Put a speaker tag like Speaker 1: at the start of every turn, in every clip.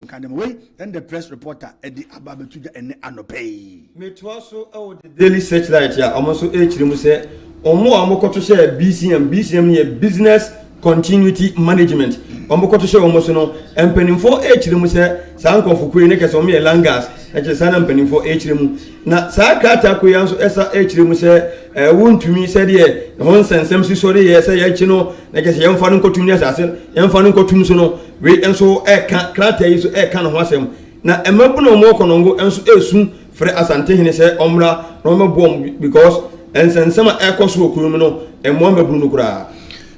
Speaker 1: Kademwe and the press reporter at the Ababetuja and Anopay.
Speaker 2: Me also the Daily Searchlight ya almost mu say omo amokoto share BCM ye business continuity management omokoto share almost no empenimfo mu say sanko fukue ne kese omo ye langas e je sana empenimfo mu na sa Katakyie yanso esa mu say wontumi say de hon sensem si sori ye say ya no na kese yemfa no nkotumi asase yemfa no nkotumi so no we enso Katakyie so no ho asem na emabu no mo konongo enso esu frɛ asante hene sɛ ɔmra na ɔmɛbom because ensensema ɛkɔso okurum no ɛmo mabru no kura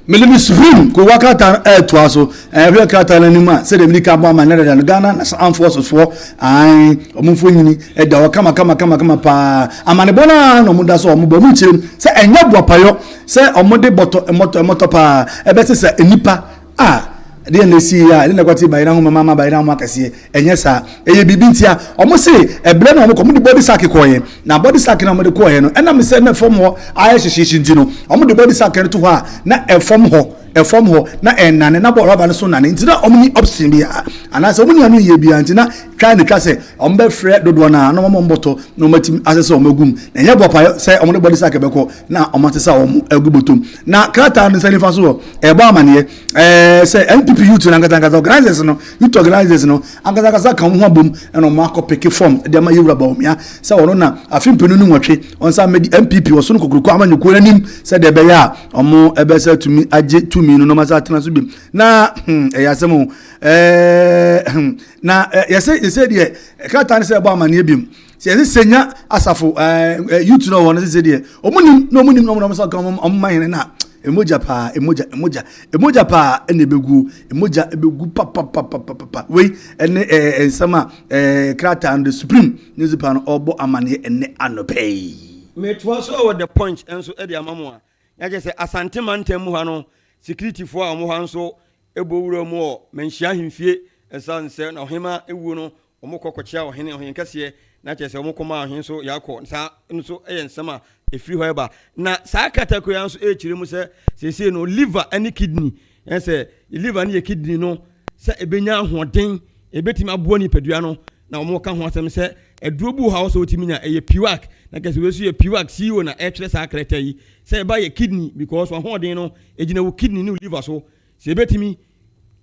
Speaker 1: Melimi Supreme ko wakata to aso every kata na nima say dem nika ba man na Ghana na armed forces for ai omfo nyini e da kama pa amane bona no muda so ombo mu chirem say enya boapayo say omode moto pa e be say enipa de na si ya de na kwati bayira ho mama bayira ho akase enye sa eye bibintia omo se ebre na omo ko de body sack koye na body sack na omo de koye no ena me se na fom ho aye hyehyehye ntino omo de body sack no to ho na efom ho na enane na bo raba no so na ntina omo ni option bia ana se omo ni anu ye bia ntina try ne twa se omo be frɛ dodo na no omo mboto no matim asese omo gum na enye bopa se omo de body sack be ko na omo tesa omo agubotom na Katakyie no se ni fa so e ba amane se NPP youth na ngata organizers no youth organizers no angata kan ho abom na omo akopeke form de ma yewura ba omia se wono na afimpenu nu nwotwe onsa medi MPP wo so no kokuruko amanyuko anim se de be ya omo ebe se tumi age tumi no masa atena so bim na yasem na yese de Katakyie se ba amane bim se yese senya asafo youth no wono se de omunim no masa kan omo mahene na emoja pa ene begu emoja ebegu pa we ene ensama Katakyie and the Supreme newspaper no obo amane ene anopay
Speaker 2: me twas over the punch enso e de amamo a ya je say asante mantem mu ha no security for amu ha nso ebowuro mu o menhia hemfie esanse na ohema ewu no omo kokochia ohene kase na je say omo koma ohen so yakọ sa nso ensama efiri hoeba na sa Katakyie yanso mu se no liver any kidney en se liver ne kidney no se ebenya ahoden ebetimi aboa ni padua no na omo ka ho asem se edrobu ha so otimi nya eye piwak na kase we so ye piwak CEO na etwere sa Katakyie yi se ba ye kidney because ahoden no ejina wo kidney ni liver so se ebetimi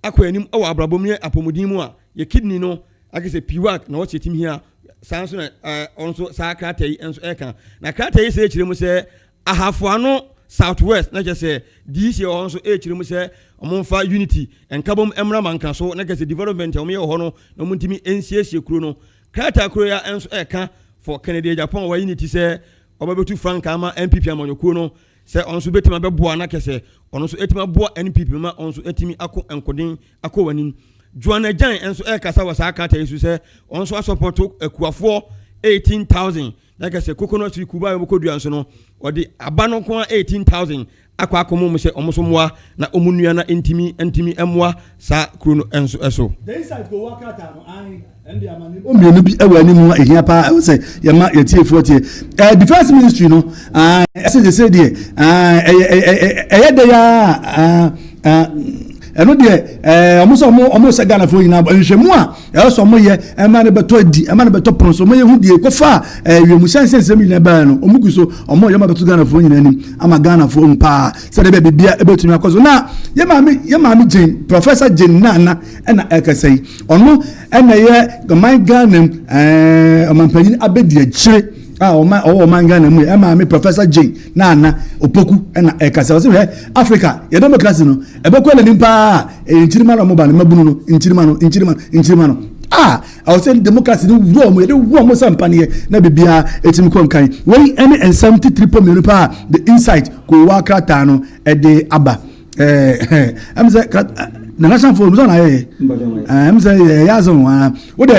Speaker 2: akọ anim awo abrabom ye apomudin mu a ye kidney no akase piwak na wo chetimi hia sanso na onso sa Katakyie enso eka na Katakyie se mu se ahafoano southwest na kese DC onso mu se omonfa unity enkabom emra manka so na kese development omo ye ho no na muntimi ensiesie kuro no Katakyie kuro ya enso eka for Canada Japan wa unity se obabetu franka ama MPP amanyoko no se onso betima beboa na kese onso etima boa NPP ma onso etimi akọ enkodin akọ wanin Joanna Jan enso kasa wa sa Katakyie su se onso support ekuafo 18,000 like I say coconut tree kuba yo kodu anso no odi abano ko 18,000 akwa akomo mo se omosomwa na omunua na intimi emwa sa kuro no enso eso
Speaker 1: the inside go work out no ai ndi amane omienu bi ewa animu ehia pa I say yema yetie 40 defense ministry no say there de ya eno de omo se Ghana fo yina nhwemu a so mo ye ema ne beto di ema ne beto pronso mo ye hu die ko fa wiemu sense mi na ba no omugu so omo ye ma beto Ghana fo yina nim ama Ghana fo mpa se de be bia ebetumi akoso na ye ma mi Jane Professor Jane na ekasai ono ena ye goman Ghana omanpanyin abedi achire o manga mu e me Professor Jane na opoku na ekasa se Africa ye democracy no ebekwa na nimpa enchirima no mobile mabunu no enchirima no I was saying democracy no wo mo sampane na bibia etimi konkan we any 73 million pa the insight ko wa Katakyie no e de aba am say na national forum zone aye am say yazon wo de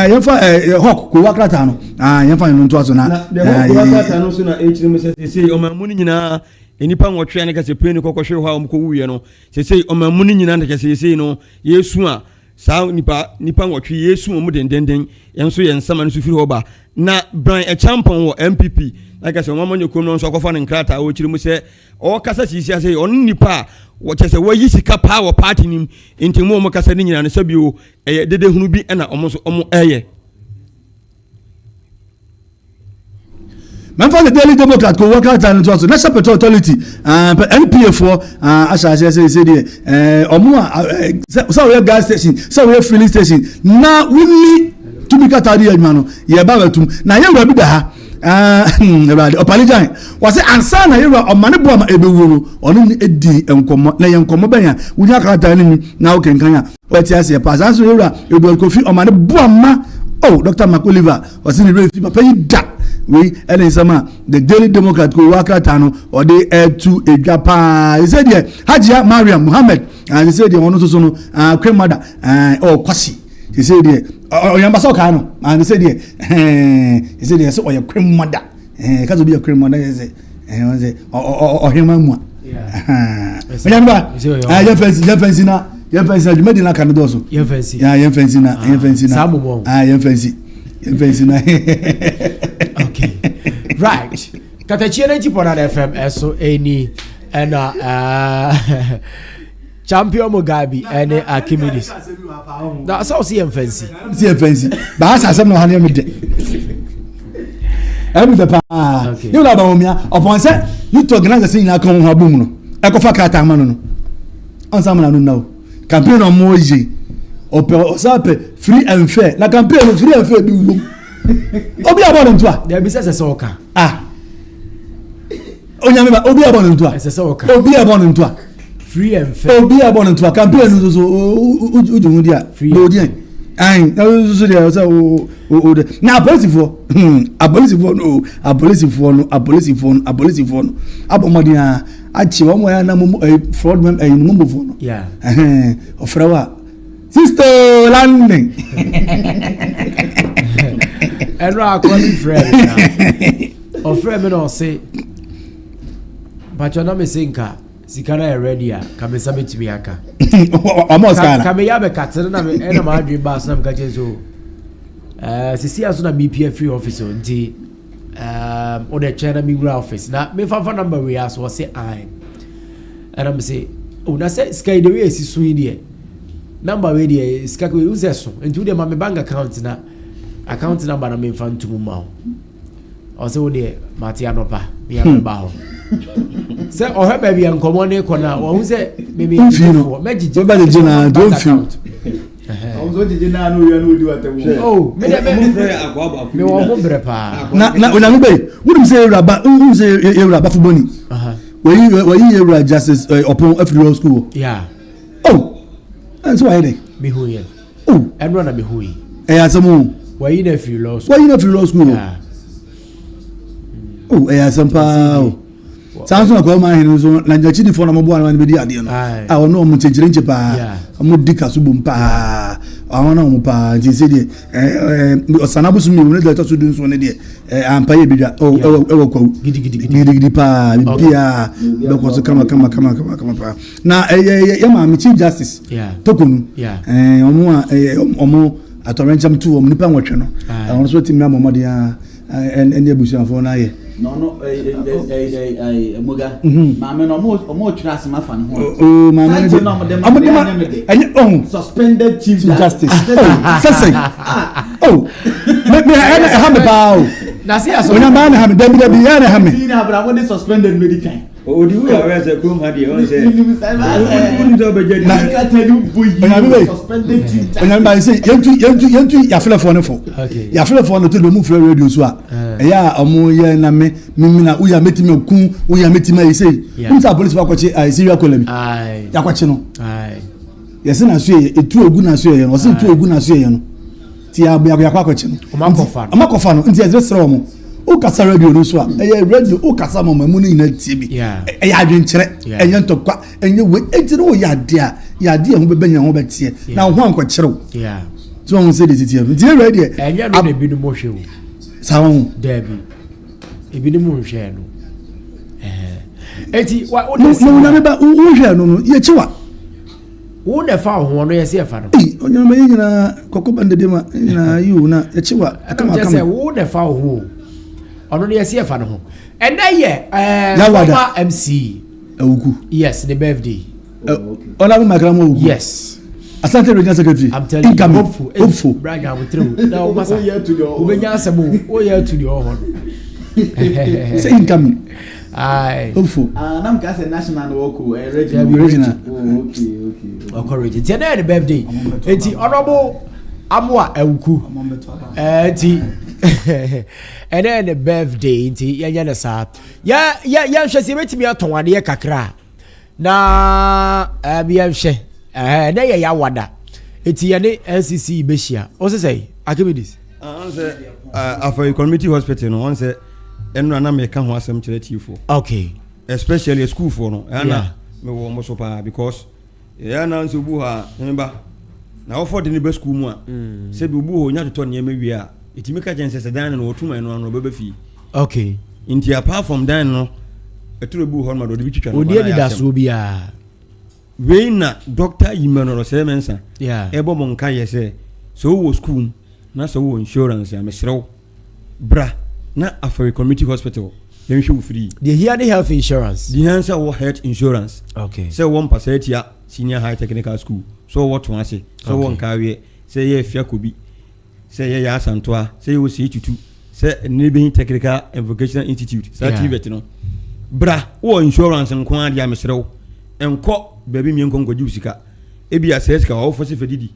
Speaker 1: yemfa hawk ko wa Katakyie no yemfa no to aso na
Speaker 2: ko wa Katakyie no so na mu se o mamuni nyina enipa nwotwe ne kase peni kokohwe ho a omko wuye no se omamuni nyina ne kase no yesu a saa nipa nwɔtwe yesu mu dendenden yenso yensama no sufiri hoba na Brian Echampon wo MPP like I say mama nyokom no so akɔfa ne nkrata wo kyiri mu sɛ o kasa sisi ase on nipa wo kyese wo yi sika pa wo party nim enti mo kasa ni nyina no sabio dede hunu bi na omo ɛyɛ
Speaker 1: Memphis the Daily Democrat ko work out and to National Petrol Authority NPA for asase say there omo so we gas station so we filling station na we to be katari adwuma no ye ba batum na ye wura bi da ha ebade opalijan was say ansa na ye wura omane bo ma ebewuru onu ni edi enkomo na ye enkomo benya wunya kata ni na o kenkan ya o ti ase pass anso ye wura ebu kofi omane bo ma Dr. McOliver was in the race papa yi da we sama the Daily Democrat ko waka tano or they to a Japan he said yeah Hajia Mariam Muhammad and he said one so no grandmother kwasi he said yeah oyamba ka no and he said yeah he said yeah so your grandmother kazo be your grandmother he say ohema mu yeah fancy na yen fancy na jumedi na kan do so yen fancy na samubo yen fancy na
Speaker 3: okay right Katakyie 90.9 FM so any and champion Mugabe and Archimedes na so see yen fancy ba asasem no hane me de em de pa you na ba omia upon say you to organize say na kan ho abum no e ko fa kata ma no ansam na no now campaign on moje osape free and fair na campaign free and fair bi wo obi abon ntoa there be say oka
Speaker 1: onyame ba obi abon ntoa obi abon ntoa
Speaker 3: free and fair
Speaker 1: obi abon ntoa campaign no so ujumu dia no dia ai so dia so o na abolisifoɔ no abomodi a achi wo mo ya na mo fraud mem no mo fo no
Speaker 3: yeah
Speaker 1: ofrawa sister landing
Speaker 3: and ra calling friend now of friend me no say but you know me sinka sikana ready a kamesa betimi aka
Speaker 1: almost kana
Speaker 3: kameya be katere na me na ma adwe ba so na me ka chezo sisi aso na BPF free office nti or the China Migra office na me fa number we aso was say I and I'm say na say sky the way si so here number we there sky we use so nti we my bank account number na me fa ntumu ma o say we there Matia no pa me ya ba ho say o he ba bia nkomo ne ko na wo say me
Speaker 1: megije ba de na don't feel
Speaker 3: me wo bre pa
Speaker 1: na me be wouldn't say raba fuboni we you justice upon every school
Speaker 3: yeah
Speaker 1: and so I
Speaker 3: me who here and run me who
Speaker 1: asamu
Speaker 3: we you free law
Speaker 1: school
Speaker 3: yeah
Speaker 1: asampa Samson ko ma hin so na njachi di fo na mo bo na be di ade no ono mo chejire nche pa mo di kasubum pa awona mo pa ti se di osana busu mi woni da to dun so ne di ampa ye bidwa ewo kwa gidi pa bia be ko so kama pa na ye ma mi chief justice tokonu omo atorencham tu omo nipa nwotwe no ono so timi amomode ya en ye busu afo na ye
Speaker 4: no muga maame no mo twira asema fa ne ho
Speaker 1: maame
Speaker 4: no suspended chief justice
Speaker 1: say me ha me pa
Speaker 3: na see aso
Speaker 1: onya ba na ha me dabi ya na ha me
Speaker 4: ni na bra mo suspended medical
Speaker 2: Oduro ya wese krom hadi on say
Speaker 4: suspended chief
Speaker 1: onya ba say yentu ya fele no fo ya fele no to be mu fere radio so a ya omo ye na me na uya metime kun uya metime yi say unta police fa kwachi ai serial column ya kwachi no yesi na so ye etu ogu na so ye no so etu ogu na so ye no ti ya kwachi no omakofa no nti ezesere omo o kasa radio no so a radio o kasa mama mu ni na tie bi adwenkyere enye ntokwa enye we etire o ya de ho bebenya ho betie na ho anko kyerɛw so on say this here die radio
Speaker 3: enye no na bi no mo hwe wo
Speaker 1: sawo
Speaker 3: dabi ebi no mo hwe no eti wa o
Speaker 1: no na me ba o hwe no ye chiwa
Speaker 3: Who the foul who no yes fan.
Speaker 1: On your main Coco Bandedema you na Echiwa.
Speaker 3: I come just say who the foul who on the yes fan home. And then MC yes the birthday.
Speaker 1: Ola Magramo
Speaker 3: yes.
Speaker 1: Asante Regional Secretary.
Speaker 3: I'm telling you,
Speaker 1: hopeful.
Speaker 3: Brag out through. Now, Massa, we got some more. Year to the other.
Speaker 1: Say incoming.
Speaker 3: Aye.
Speaker 1: Hopeful.
Speaker 4: I'm casting national walk.
Speaker 1: Regional.
Speaker 4: Okay.
Speaker 3: Encourage. It's the birthday. It's honorable Amwa Euku. And then the birthday. It's yeah, sir. Yeah. She met me at one year kakra. Na BM na ya wada eti ya ne NCC Beshia o say Archimedes
Speaker 2: say after community hospital no on say eno na me ka ho asem kire tifo
Speaker 3: okay
Speaker 2: especially a school for no na me wo mo so pa because ya na nso bu ha remember na ofo de ne be school mu a se bi bu ho nya toto ne ma wi a eti me ka jense se dan no otuma no no be fi
Speaker 3: okay
Speaker 2: inti apart from dan no eturo bu ho ma do de bi twitwa no
Speaker 3: odi edi da so bia
Speaker 2: we na doctor Imano Semensa.
Speaker 3: Yeah.
Speaker 2: Ebo monka yese. So wo school na so wo insurance ya mesrew. Bra na after community hospital. Dem show free.
Speaker 3: They hear the health insurance.
Speaker 2: The answer wo health insurance.
Speaker 3: Okay.
Speaker 2: Say 1% ya senior high technical school. So what one say? So one carry say ye fia kobi. Say ye ya santoa. Say wo see tutu. Say Neighboring Technical and Vocational Institute. Say TVET no. Bra wo insurance nko ade ya mesrew. Enko baby mi nkonko jusika ebi assess ka wo fosi fedidi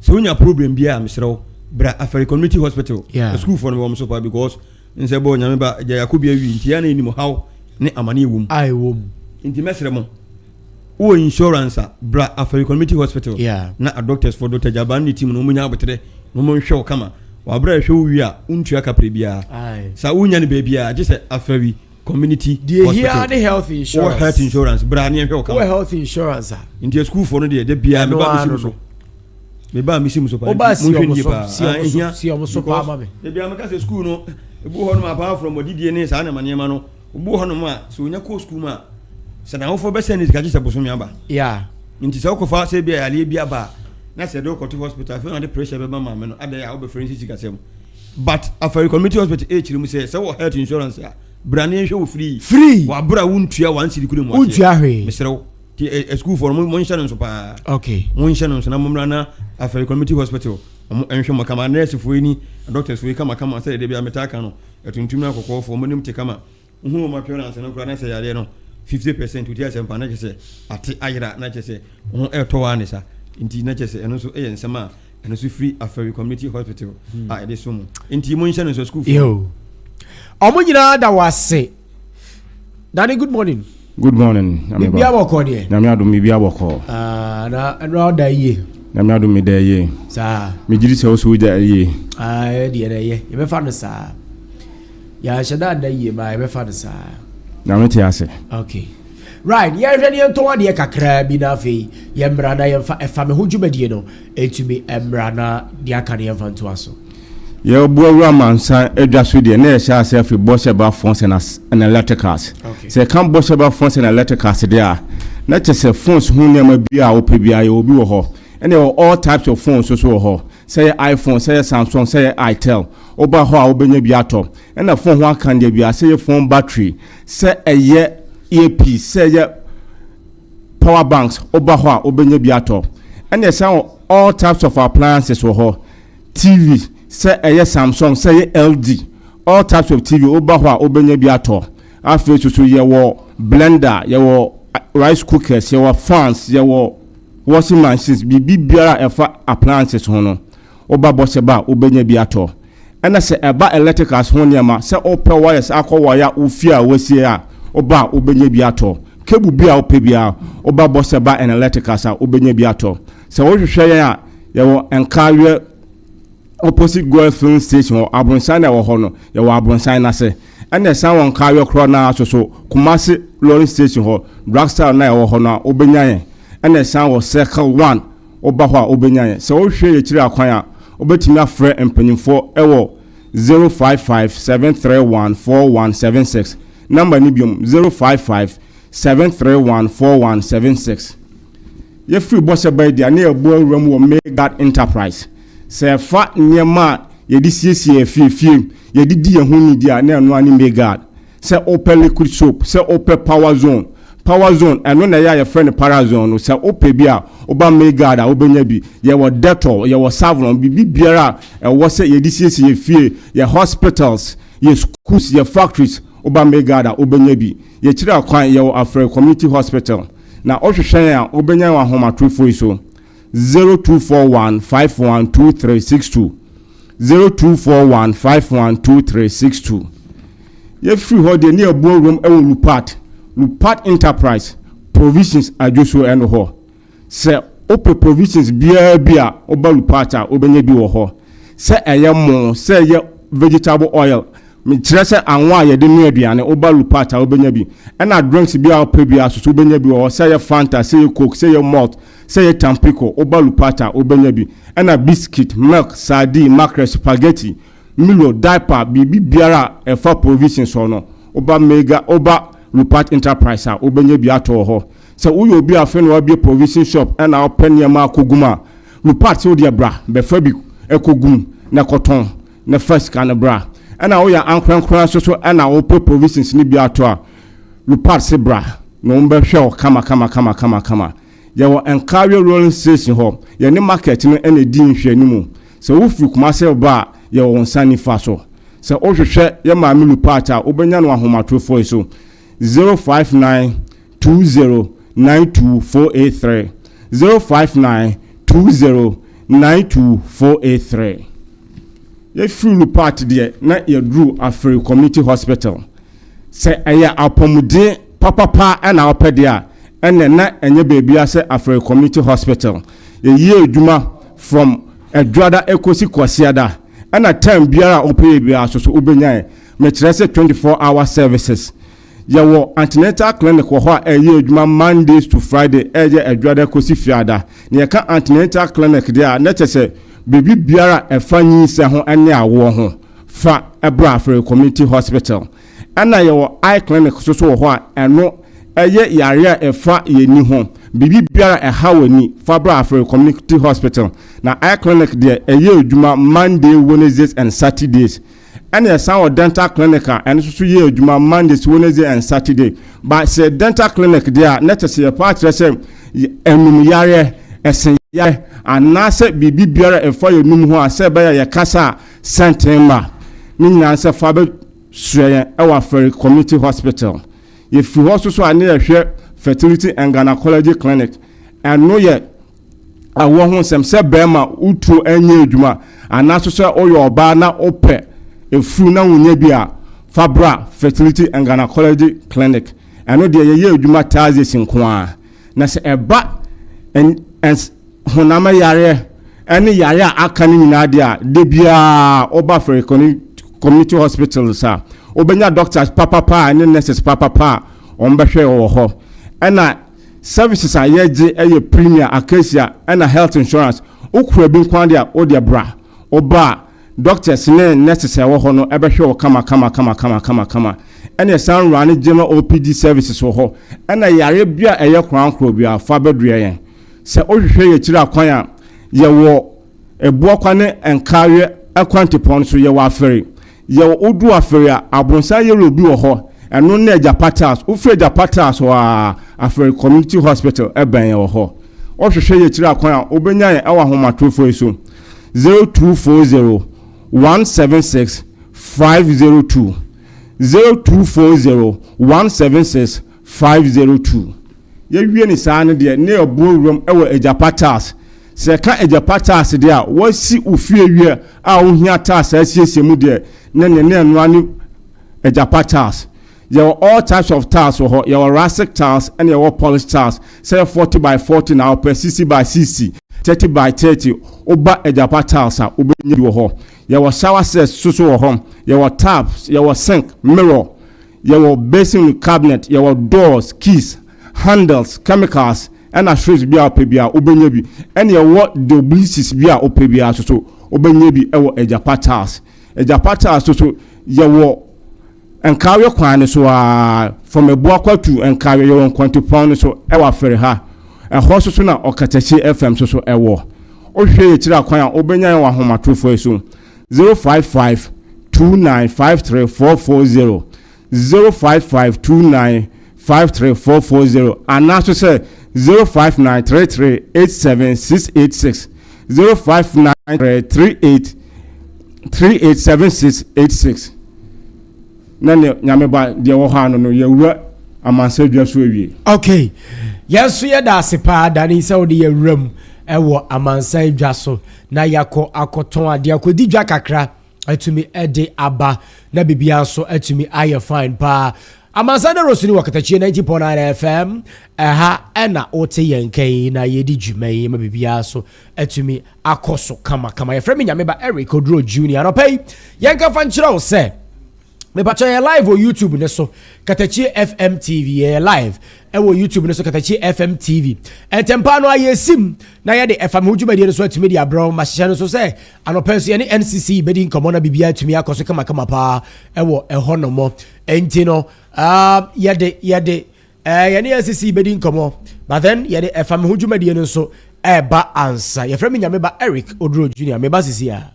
Speaker 2: so unya problem bia misrew bra after community hospital school for no so because nse bo nyame ba yakobia wi ntia na enimo how ne amane wum
Speaker 3: ai wum
Speaker 2: nti mesre mo wo insurance bra after community hospital na a doctors for Dr. Jaban ni team no munya abotre no mo hwe kama wa bra hwe wi a untua kapre bia sa unya ne ba bia je se after community
Speaker 3: hospital. Hear the health insurance.
Speaker 2: Or health insurance. Brand new
Speaker 3: come. Or health insurance.
Speaker 2: In the school for no day, they be a so. Me ba mi simu so pa.
Speaker 3: Oba si omo so pa mama.
Speaker 2: They be amaka school no. Ebu ho no apart from odidie ne sa na manema no. Obu ho no ma so nya ko school ma. Se na wo for be send it ka ji se boso mi aba.
Speaker 3: Yeah.
Speaker 2: Nti se wo ko fa se bia ale bia ba. Na se do ko to hospital fe na the pressure be mama me no. Ada ya wo be friend si kasem. But after community hospital chiri mu say wo health insurance ya. Brand show free wa bra wuntua wan sidi kude mu ase
Speaker 3: wuntua hwe
Speaker 2: mesrew ti school for mo nhyɛ no pa
Speaker 3: okay
Speaker 2: mo nhyɛ no na momra na after community hospital mo enhwe mo kama nurse fo ni doctors fo kama say de bia metaka no etuntum na kokɔ fo mo nim te kama hu mo appearance no kura na say yare no 50% uti asem pa na kyese ate ayira na kyese ho eto wa ne sa nti na kyese eno so eye nsema eno so free after community hospital a ede so mo nti mo nhyɛ no school for
Speaker 3: Omunyina da wase. Daddy, good morning.
Speaker 5: Good morning.
Speaker 3: Mi bia boko de.
Speaker 5: Na mi adum mi bia boko.
Speaker 3: Na da ye.
Speaker 5: Na mi adum mi da ye.
Speaker 3: Sa.
Speaker 5: Mi jiri se oso da ye.
Speaker 3: De da ye. Ye be fa no sa. Ya shada da ye ba ye be fa no sa.
Speaker 5: Na mi te ase.
Speaker 3: Okay. Right, ye hwe ne to wade kakra bi na fe. Ye mra na ye fa me hodwumadie no. Etumi emra na de aka ne fa nto aso.
Speaker 5: Ye obu Amansan edwa so de na ye sha se afi bosheba phones and electricals. Se kan bosheba phones and electricals there. Na chese phones hu nema bia ope bia ye obi wo ho. And there are all types of phones so ho. Say iPhone, say Samsung, say Itel. Oba ho a obenya bia to. And the phone ho kan de bia say phone battery, say eye earpiece, say power banks, oba ho a obenya bia to. And there are all types of appliances so ho. TV, say a Samsung, say LG, all types of TV, Obawa, Obenya Biato. After to ye were blender, ye were rice cookers, ye were fans, ye were washing machines, biara efa appliances hono. Oba Bosheba, Obenya Biato. And I say about electricals honyama, say open wires, aqua wire, ufia, wesia, Oba, Obenya Biato. Kebu bia opebia, Oba Bosheba and electricals, Obenya Biato. So what you share, ye were encourage opposite Gold Filling Station or Amansan na hono ya wa Amansan na se ene san won kayo kro na so Kumasi Rolling Station ho Drugstore na wo hono obenyan ene san wo Circle 1 oba ho a obenyan se wo hwe ye kire akwan a obetimi afre empanyimfo ewo 0557314176 number ni biom 0557314176 ye free boshe by dia na ebo room wo Megad Enterprise se fa nyema ye di siesie fie ye di ye hu ni dia na eno ani Megad se open liquid soap se open power zone eno na ya friend parazone no se open bia oba Megad a obenya bi ye wo Dettol ye wo Savlon bi biara e wo se ye di siesie fie ye hospitals ye schools ye factories oba Megad a obenya bi ye kira kwan ye wo Afre Community Hospital na ohwehwen a obenya wa homatrofo iso 0241512362 0241512362 ye free hode ne abuo room e wo Lupat Enterprise provisions ajoso eno ho se ope provisions bia oba Lupata obenya bi wo ho se eye mo se ye vegetable oil me kire se anwa ye de nu aduane oba Lupata obenya bi na drinks bia ope bia so obenya bi wo se ye Fanta se ye Coke se ye malt se ye Tampico oba Lupata obenya bi na biscuit milk sardine mackerel spaghetti milo diaper bibi biara e for provisions ono oba Lupat Enterprise a obenya bi ato ho se uyo bi afa no abi provision shop na open yama akoguma Lupat se odi bra be fa bi ekogum na cotton na first kan bra na wo ya ankran so na open provisions ni bi ato a Lupat se bra no mbe hwe kama ye wo encarry rolling station ho ye ni market no na di nhwe ni mu se wo fi kuma se ba ye wo nsani fa so se o hwehwe ye ma mi Lupat a obenya no ahomatrofo so 0592092483 0592092483 ye free Lupat de na ye dru Afre Community Hospital se aya apomude papa na opede a ene na enye bebia se Afre Community Hospital ye ye adwuma from Edwada ekosi kwasiada na time biara opeye bia so obenya me kire se 24-hour services yawo antenatal clinic wo ho a eye adwuma Mondays to Friday eye Edwada kosi fiada ne ka antenatal clinic dia na chese bebi biara efanyi se ho ene awo ho fa ebra Afre Community Hospital ana yawo eye clinic so wo ho a eno eye yare a efa yeni ho bibi biara ehawani fa bra Afre Community Hospital na eye clinic dia eye adwuma Monday, Wednesdays and Saturdays. And a sound dental clinic and so ye juma Mondays, Wednesday and Saturday. But say dental clinic there net say a part say enum yare esen yare and na say bibi biara e for enum ho say ba ya kasa sentemba. Ni na say fa be suye e wa Afre Community Hospital. Ye fi ho so ane ehwe fertility and gynecology clinic and no ye awo ho sem say bema utu enye adwuma and na so say oyo oba na ope efru na wonya bia Fabra Fertility and Gynecology Clinic eno de ye adwuma taze sinkoa na se eba en honama yare ene yare aka ni nyina de a de bia oba Afre Community Hospital sa obenya doctors papa and nurses papa ombehwe wo ho ena services a yeje eye premier acacia ena health insurance okura bi nkwan de a ode bra oba doctors ne nurses wo ho no ebehwe wo kama ene san run general OPD services wo ho ena yare bia eye krankro bia fa bedue yen se ohwehwe ye kira kwan a ye wo ebuo kwane enkawe akwantepon so ye wo afere ye wo odu afere a abonsa ye robi wo ho eno na Japatas ufre Japatas wa Afre Community Hospital eben wo ho ohwehwe ye kira kwan a obenya ye awa homatrofo eso 0240 176 502 0240 176 502 ye wie ni saa ne de ne oburum ewo Japatas se ka Japatas de a wasi ufie wie a ohia tas asiesie mu de ne anu ani Japatas there were all types of tiles or your rustic tiles and your polished tiles say 40 by 40 now per 60 by 60 30 by 30 oba Ejapa tiles are obenyi wo ho your shower sets so home your taps your sink mirror your basin cabinet your doors keys handles chemicals and assurance bia opebia obenyi bi and your what the bliss bia opebia so obenyi bi ewo Ejapa tiles so your and carry kwan so from a boakwa to and carry your quantity pound so ewa fere ha ɛhɔ so na Katakyie FM so ɛwɔ ohwe yɛkyira kwan a obenya yɛ ahomatofo so 05529534440 05529534440 anaso sɛ 059338766 059387686 nane nyameba de wo ha no yewura amansa dwa so awie.
Speaker 3: Okay, yeso ye da sepa dani se odi yewuram ewo amansa dwa so na yakọ akoton ade akodi dwa kakra atumi ede aba na bibia so atumi aye fine pa Amansan de Rosuni wa Katakyie 90.9 FM ha ena ote yenkan na yedi dwumai ma bibia so atumi akoso kama ye frame nyameba Eric Oduro Junior no pay yenka fa nkyerɛ wo sɛ me pacha ye live on YouTube ne so Katakyie FM TV ye live ewo YouTube ne so Katakyie FM TV entempa no ayesim na ye de FM hudwumadi ne so atumi de abro ma hye no so sɛ anopenso ye ne NCC bedi nkomo na bibia atumi akoso kama pa ewo ɛhɔ no mo enti no yede yene NCC bedi nkomo but then yede FM hudwumadi ne so eba ansa ye frame nyameba Eric Oduro Junior me ba sisia.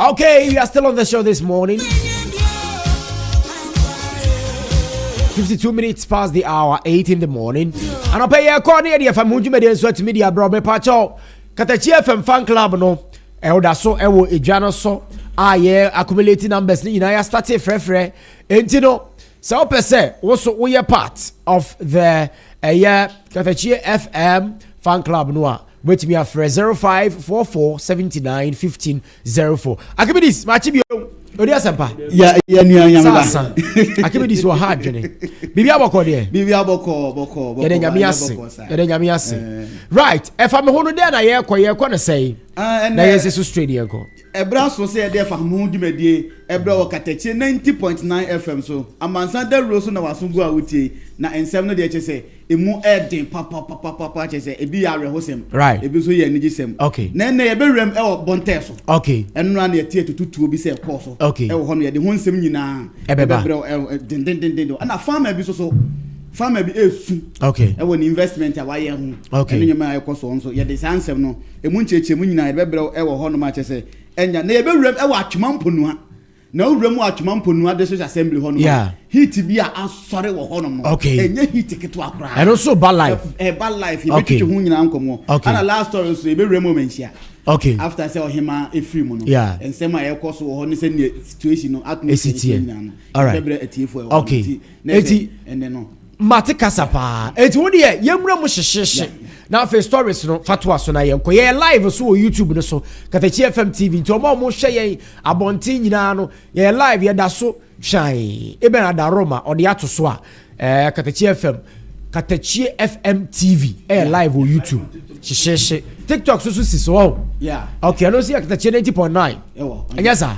Speaker 3: Okay, we are still on the show this morning. 52 minutes past the hour, 8 in the morning. And I'll pay you a corner if I'm going to sweat media, bro. Pacho, Katakyie FM fan club, no. Elda so, ewo ejano so. Yeah, accumulating numbers. You know, I started free. And you know, so per se, also we are part of the Katakyie FM fan club, no. Wait me after 0544791504. Akibidis, machibi odi asempa.
Speaker 4: Ya nyameba.
Speaker 3: Akibidis wo hard jene. Bibi aboko de.
Speaker 4: Bibi aboko.
Speaker 3: Yede nyame ase. Right, if am hono de na ye kɔ no sei. Na ye se so straight ye kɔ.
Speaker 4: Ebra so se de fa ho dwumadie, ebra wo Katakyie 90.9 FM so. Amansan Dawuro so na wasongu a wutie. Na ensem no de eche emu eden papa chese ebi ya rehosem
Speaker 3: right
Speaker 4: ebi so ye anigyesem
Speaker 3: okay
Speaker 4: na ye bewrem e wo bonte so
Speaker 3: okay
Speaker 4: enu na ye tie tututu obi se kɔ so
Speaker 3: okay
Speaker 4: e wo ho no ye de ho nsem nyina ebebrɛ den ana farmer bi so farmer bi esu
Speaker 3: okay
Speaker 4: e wo ni investment a wa ye ho
Speaker 3: okay
Speaker 4: enu nyama ye kɔ so nso ye de sansem no emu ncheche mu nyina ebebrɛ e wo ho no ma chese enya na ye bewrem e wo atwema mponua na uremu atwuma mponu ade social assembly ho no heat bi a asore wo ho no enye heat keto akra
Speaker 3: and also bad life
Speaker 4: e bad life e betwetwe ho nyina nkomo ana last story so e be remu menhia
Speaker 3: okay
Speaker 4: after say ohima e free mu no ensema e koso wo ho ne say situation no
Speaker 3: atmosphere
Speaker 4: no all right bebre atiefo e
Speaker 3: okay eti
Speaker 4: ene no
Speaker 3: mate kasapa eti wo de yemura mu hyehyehye na fe stories no fatwa so na yenko ye live so on YouTube no so Katakyie FM TV nti omo hwe ye abontin nyina no ye live ye da so shine ebe na da Roma ode ato so a Katakyie FM TV live on YouTube hyehyehye TikTok so si so okay no see Katakyie 90.9 yes sir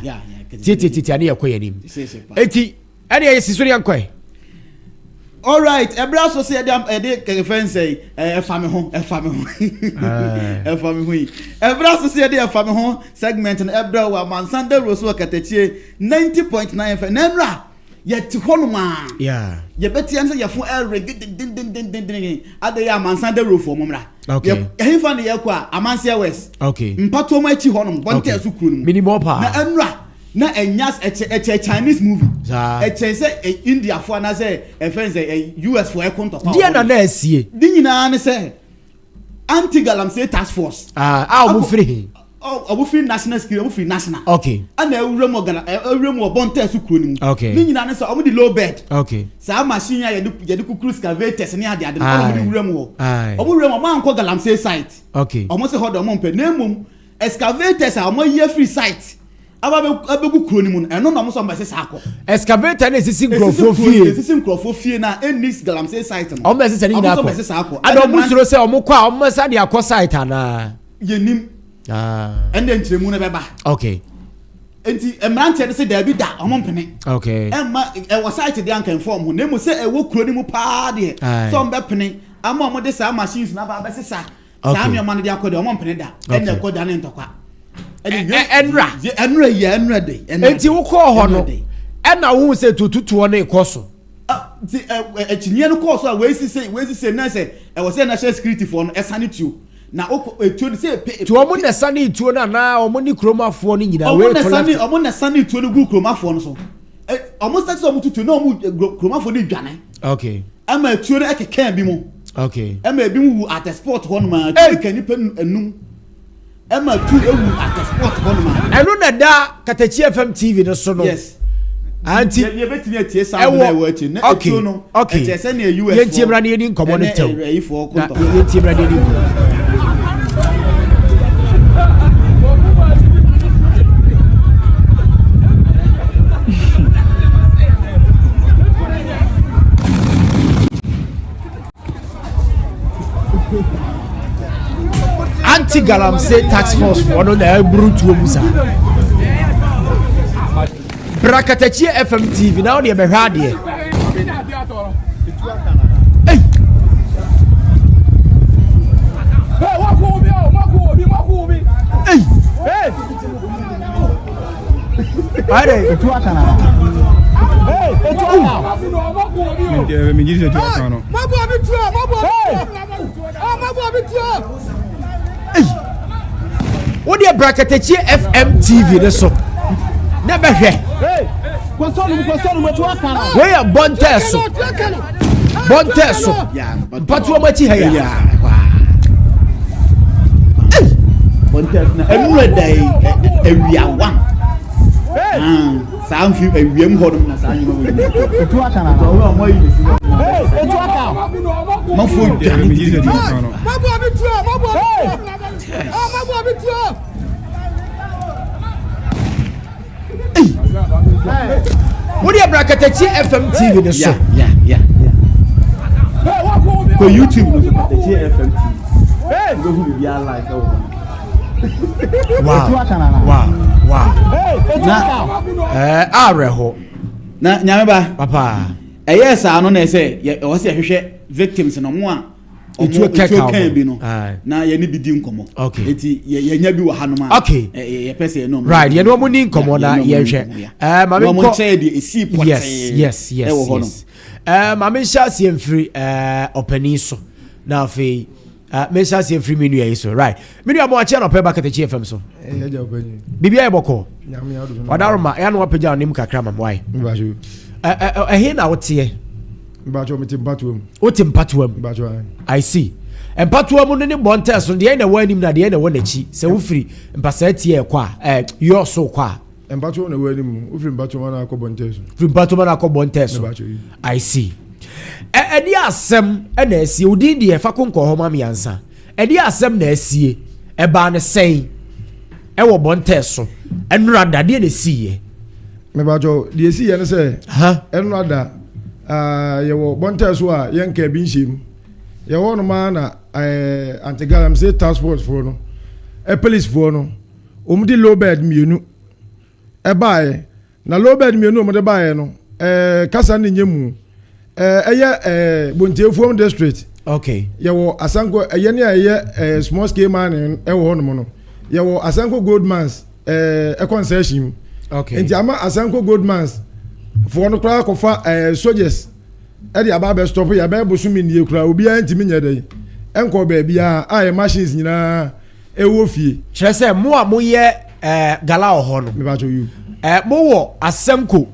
Speaker 3: titi ani yakoye nim eti ani ye sisori yankoi.
Speaker 4: All right, ebra so say dey kefen say efame ho ebra so say dey efame ho segment no ebra wa Amansan Dawuro so Katakyie 90.9 FM ebra yet honoma
Speaker 3: yeah
Speaker 4: ye beti am say ye fo every din ade ya Amansan de rofo momra
Speaker 3: okay
Speaker 4: ye fa ne ye ko Amansan West
Speaker 3: okay
Speaker 4: mpato ma chi honom bonte asu kuro no
Speaker 3: minimum pa
Speaker 4: na enra na enyas eche Chinese movie eche say India fo na say friends US for e konto pa
Speaker 3: dia na asie
Speaker 4: di nyina ne say anti galamsey task force
Speaker 3: omo free
Speaker 4: obo free national security obo free national
Speaker 3: okay
Speaker 4: ana ewurem ogana ewurem obonta asu kuro ni
Speaker 3: okay
Speaker 4: ni nyina ne say omo di low bed
Speaker 3: okay
Speaker 4: sa machine ya ye kukuru excavators ni ade omo di wurem ho omo wurem omo anko galamsey site
Speaker 3: okay
Speaker 4: omo say hold omo mpe na emum excavators omo ye free site abegu kuro ni mu eno na omo so mbese sako
Speaker 3: excavator na sisi nkrofo fie
Speaker 4: na enis galamsey site
Speaker 3: no omo sisi ni na ko ada omo suro say omo kwa omo sa dia ko site ana
Speaker 4: yenim ende ntiremu na beba
Speaker 3: okay
Speaker 4: enti emrante de say da bi da omo mpene
Speaker 3: okay
Speaker 4: emma e site de anka inform ho na mu say e wo kuro ni mu pa de so mbe pene ama omo de sa machines na ba besesa sa mi omo de akode omo mpene da ende ko da ne ntokwa enra de
Speaker 3: enti wo ko ho no ena wo se tututuo na ikoso
Speaker 4: ti echinye no course a we si na say e was national security for no esane tuo na etuo say
Speaker 3: tuo mo na sane tuo na omo ni kromafo ni nyina we
Speaker 4: omo na sane tuo no gu kromafo no so omo start omo tutu na omo kromafo ni dwane okay ama tuo no ekeka bi mo
Speaker 3: okay
Speaker 4: ama bi mu at the sport ho no ma tuo nipa enum ama tu ewu at the sport ho no ma
Speaker 3: eno na da KatakyieFM TV no so no
Speaker 4: yes
Speaker 3: anti
Speaker 4: ye betimi atie sound na we achi na etuo no eche se na US
Speaker 3: ye tiemra ne ni nkomo no tew ye tiemra ne ni anti galamsey tax force for no na brutu omusa KatakyieFM TV now dey behwa de hey wako obi hey are etu akana hey etu akana
Speaker 6: me gidi etu akana
Speaker 3: mabo abi tuo hey wo dey KatakyieFM TV ne so na behwe kwasonu etu akana we ya bonteso patu amachi ha ya
Speaker 4: bonteso na enure dai ewia wan sa mfi ewiem hodum na sa nyuma we etu akana wo mo yi si etu akana mo fo dani
Speaker 6: me gidi etu akana
Speaker 3: mabo abi tuo what you KatakyieFM TV ne so
Speaker 4: yeah ko YouTube no KatakyieFM TV go who be live
Speaker 3: wow na areho
Speaker 4: na nyame ba
Speaker 3: papa
Speaker 4: yes ano na say o se hwehwe victims no mo a
Speaker 3: etu
Speaker 4: kan bi no na ye ni bi di nkomo eti ye nya bi wo hanoma ye pese no
Speaker 3: right ye no mo ni nkomo na ye hwe mama
Speaker 4: ko mo say di esi pot
Speaker 3: yes mama sha si emfiri opani so na fe me sha si emfiri menu ye so right menu amo ache na pe ba KatakyieFM so
Speaker 6: ye ja opani
Speaker 3: bibia e boko
Speaker 6: nyame ya do
Speaker 3: wadaroma ya no wapeja onim kakra mam why
Speaker 6: mbajo
Speaker 3: he na wote
Speaker 6: mbajo metimpatuom
Speaker 3: otimpatuom
Speaker 6: mbajo
Speaker 3: I see empatuom no ne bonte so de na wanim na de na wanachi se wo firi mpasa tie kwa yo so kwa
Speaker 6: empatuom na wanim wo firi empatuom na akobonte so
Speaker 3: firi empatuom na akobonte so I see edi asem na asie odin de fa konko ho ma miansa edi asem na asie e ba ne sen e wo bonte so enura dade na siye
Speaker 6: me bajo de siye ne se enura da ye wo bonte so a ye nka bi nhim ye wo no ma na anti-galamsey task force for no police for no di low bed mienu e bae na low bed mienu de bae no kasa ni nyemu bontefuom district
Speaker 3: okay
Speaker 6: ye wo asanko ye ne ye small scale mining e wo no no ye wo asanko gold mines concession
Speaker 3: okay
Speaker 6: enti ama asanko gold mines for no kra ko fa soldiers e dey aba be stop ya be bosumi nie kra obi antimi nya dey enko ba bia a machines nyina e wo fie
Speaker 3: kyerɛ sɛ mo a moyɛ gala oho no
Speaker 6: me ba to you
Speaker 3: mo wo Asemco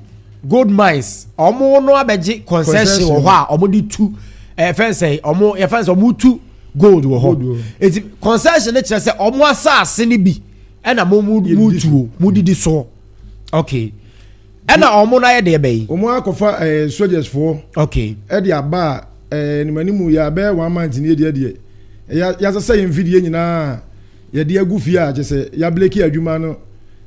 Speaker 3: gold mines omo no abegye concession wo ho a omo di tu fence omo ye fence omo tu gold wo ho eti concession ne kyerɛ sɛ omo asase ne bi ɛna mo tu mo didi so okay ɛna omo na ye de bɛyi
Speaker 6: omo akofa soldiers for
Speaker 3: okay
Speaker 6: e de aba ni manimu ya be 1 month ni de ya sɛ yɛ video nyina ya de agu fie a kyerɛ ya bleki adwuma no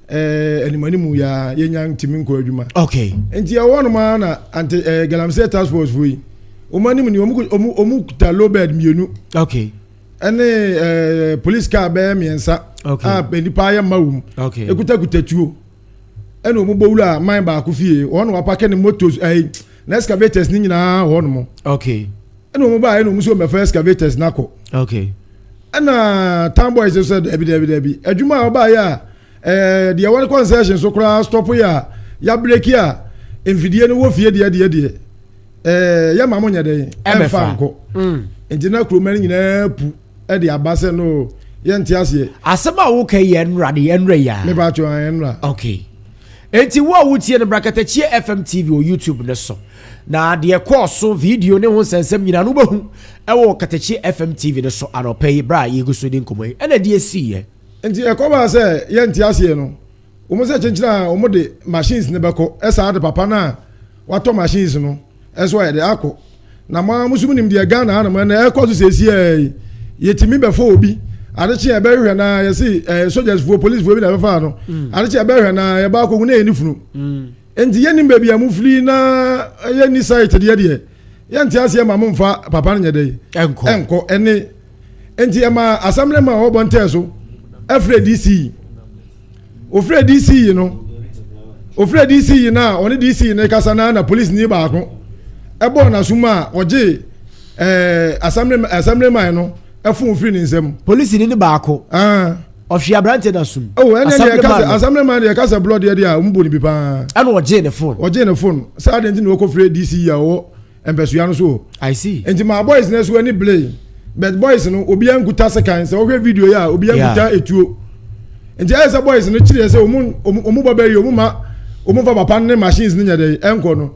Speaker 6: animanimu ya yenya ntimi nko adwuma
Speaker 3: okay
Speaker 6: enti ya wono ma na anti galamsey task force foi omanimu ni omu kuta low bed mienu
Speaker 3: okay
Speaker 6: ene police car be miensa
Speaker 3: okay
Speaker 6: nipa ya mawum
Speaker 3: okay
Speaker 6: ekuta tuo ene omu bowura man ba ku fie wono wa park ne motos na excavators ni nyina wono mo
Speaker 3: okay
Speaker 6: ene omu ba ene omu so me first excavators nako
Speaker 3: okay
Speaker 6: ena town boys said ebi adwuma oba ya the one concession so kra stop ya break ya envidie no wo fie de ya mamo nya de emfa nko engineer kroma nyina pu e de abase no ye ntiase
Speaker 3: asema wo kai ye nra de enra ya
Speaker 6: me ba cho enra
Speaker 3: okay enti wo wutie no Katakyie FM TV o YouTube ne so na de course video ne ho sensem nyina no bahu e wo Katakyie FM TV ne so anopai bra ye go so din komoi e na de si ye
Speaker 6: enti ekoba se ye ntiase no omo se chenchina omo de machines ne beko esa de papa na wato machines no eso ye de akọ na ma musum nim de Ghana na ma na ekoso se si yetimi befo obi adechi ebe hwe na ye si soldiers for police for bi na befa no adechi ebe hwe na ye ba ko na eni funu enti ye nim ba bia mu fli na ye ni site de ye ntiase ma mu mfa papa nya de enko ene enti e ma assembly ma wo bonte so Afre DC ofre DC no ofre DC na oni DC na kasa na police ni ba ko ebo na suma oje assembly man no efun free ni nsem
Speaker 3: police ni ba ko ofia abrante na sum
Speaker 6: ene kasa assembly man de kasa blood de a mbo ni bi pa
Speaker 3: ana oje ne phone
Speaker 6: sa de nti no ko free DC ya wo empesua no so
Speaker 3: I see
Speaker 6: enti my boys na so any play but boys no obi anguta second say we video ya obi anguta etuo enti I say boys no chire say omu babari omu fa papa ne machines ni nyade enko no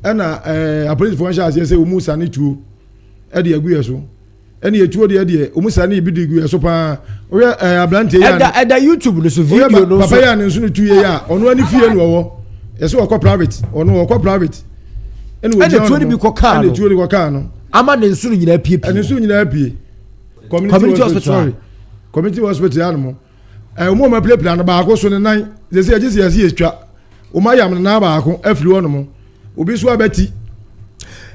Speaker 6: na a police for say omu sane tuo e de agu yeso ene etuo de omu sane bi de agu yeso pa we ablante ya
Speaker 3: eda YouTube no so video no
Speaker 6: papa ya ne nso tuo ya ono ani fie no wo yeso okọ private ono okọ private ene
Speaker 3: tuo ni bi ko car no ama ne nsu nyina pie
Speaker 6: nsu nyina pie community hospital animo omo ma play na ba ko so ne nan ze se agisi etwa o ma yam na ba ko afiri wono obi so abati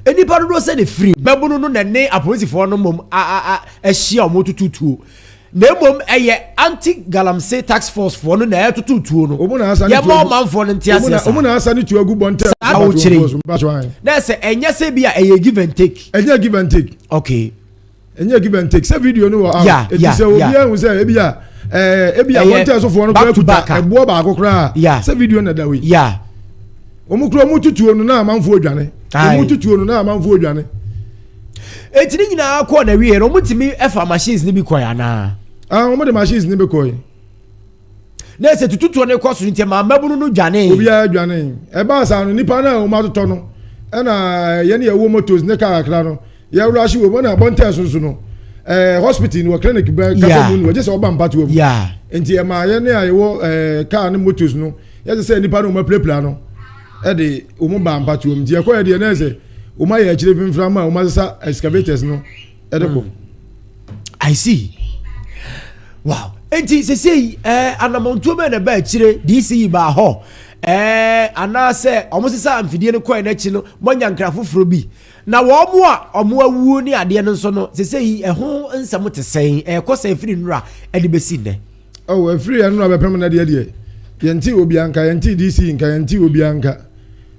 Speaker 3: enipa do se de free babunu no ne apolisifoɔ no mom ahia o motututuo na mom eye anti galamsey tax force for no na tututuo no
Speaker 6: omo na asa
Speaker 3: ye mo manfo no ntiase asa
Speaker 6: omo na asa ni tu agu bonte
Speaker 3: na se enya se bia eye give and take okay
Speaker 6: enya give and take se video no e se obi ehun se ebia bonte so for no go kuta ebo ba akokra se video na da we omo kro mo tutuo no na manfo odwane omo tutuo no na manfo odwane
Speaker 3: etini nyina akọ na wie no mutimi efa machines ni bi koya na
Speaker 6: omo de machines ni bi koy
Speaker 3: na se tutuo ne koso ntia ma mabunu no dwane
Speaker 6: obi adwane e ba sa no nipa na o ma toto no e na ye ne ewo motos ne ka akra no ye rush we mo na bonte sunsu no hospital ni clinic ba ka mu ni je se oba mpato mu enti e ma ye ne ayewo car ne motos no ye se nipa no ma plepla no e de o mu ba mpato mu je ko ye de na se o ma ye chire finfra ma o ma sa excavators no e de ko
Speaker 3: I see wow enti se sei anamontuo me na ba chire DC ba ho ana se omo se sa amfidie ne koy na chi no monya nkra foforo bi na wo mo a omo awuo ni ade no so no se sei ho nsam te sen kosa afiri nura e de besi ne
Speaker 6: afiri ya nura be pem na de yenti obi anka yenti DC nka yenti obi anka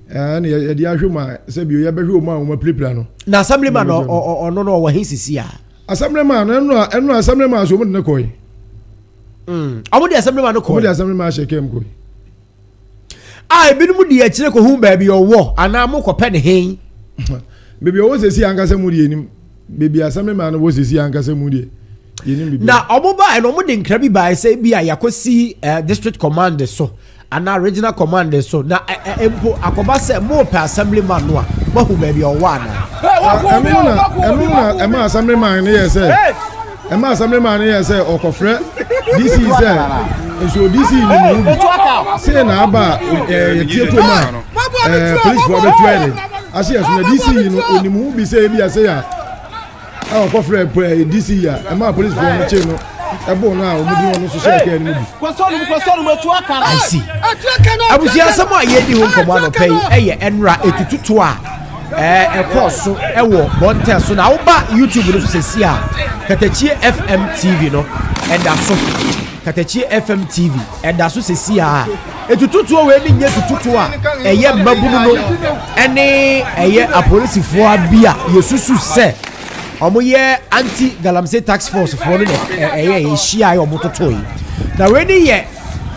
Speaker 6: na ye de ahwema se bi ye behwe omo a omo plepla no
Speaker 3: na assemblyman no no wo hinsisi a
Speaker 6: assemblyman eno assemblyman so mo ne koy
Speaker 3: omo de assemblyman no koy
Speaker 6: omo de assemblyman shekem koy
Speaker 3: I been with the Chile who baby or war, and I'm more penny hay.
Speaker 6: Baby, always see Ankasa Moody. Baby, as some man was see Ankasa Moody.
Speaker 3: Now, Omoba and Omodin Krabi by say, be I could see district commander so, and now regional commander so. Now, Akobasa more per assemblyman, but who may be a one.
Speaker 6: I'm a assemblyman here, sir. I'm a assemblyman here, sir, or Cofre. This is so this is say now about police for the training. I see as this is in the movie say, be a say. Oh, Cofre, this year, I'm a police for the channel. I
Speaker 3: see. I was here somewhere yet you command pay and right to a course so Bontel so now YouTube says here Katakyie FM TV no and that's so Katakyie FM TV and that's so says here to wedding yet to a year babuno and a police for beer you say Omoye anti-galamsey tax force for shia or mototoy. Now, when ye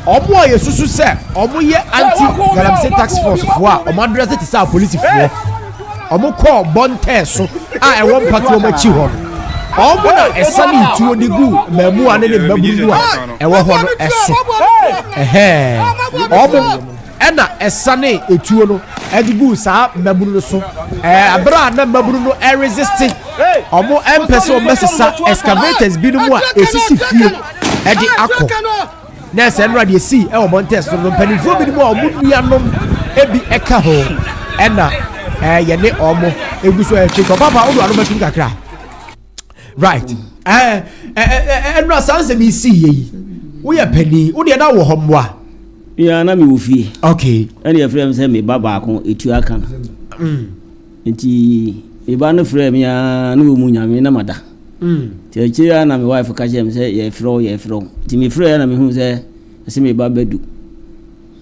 Speaker 3: Omo Yesusu say, Omoye anti-galamsey tax force for Omadras is our police for Omo call Bonte so I won't patrol my chihon. Omo a sunny to the goo, Memu and the Babu, and what one so. Omo. Ena esane etuono edibu sa mabuno so abra na mabuno resisting omo empese o mesesa excavators bi no mu a esisi fie edi akọ na se nra de si e o montes no panifo bi mu a omo nuanom ebi eka ho ena ye ne omo eguso e chiko papa odo anu betu kakra right enra sanse mi si yi wo ye pani wo de na wo homwa
Speaker 7: ya na mi wofie
Speaker 3: okay
Speaker 7: and your friend say me baba ko etu aka no nti e ba no frame ya na wo munyame na mada ti akira na me wife ka jem say ye fro ti me frame na me hu say me baba du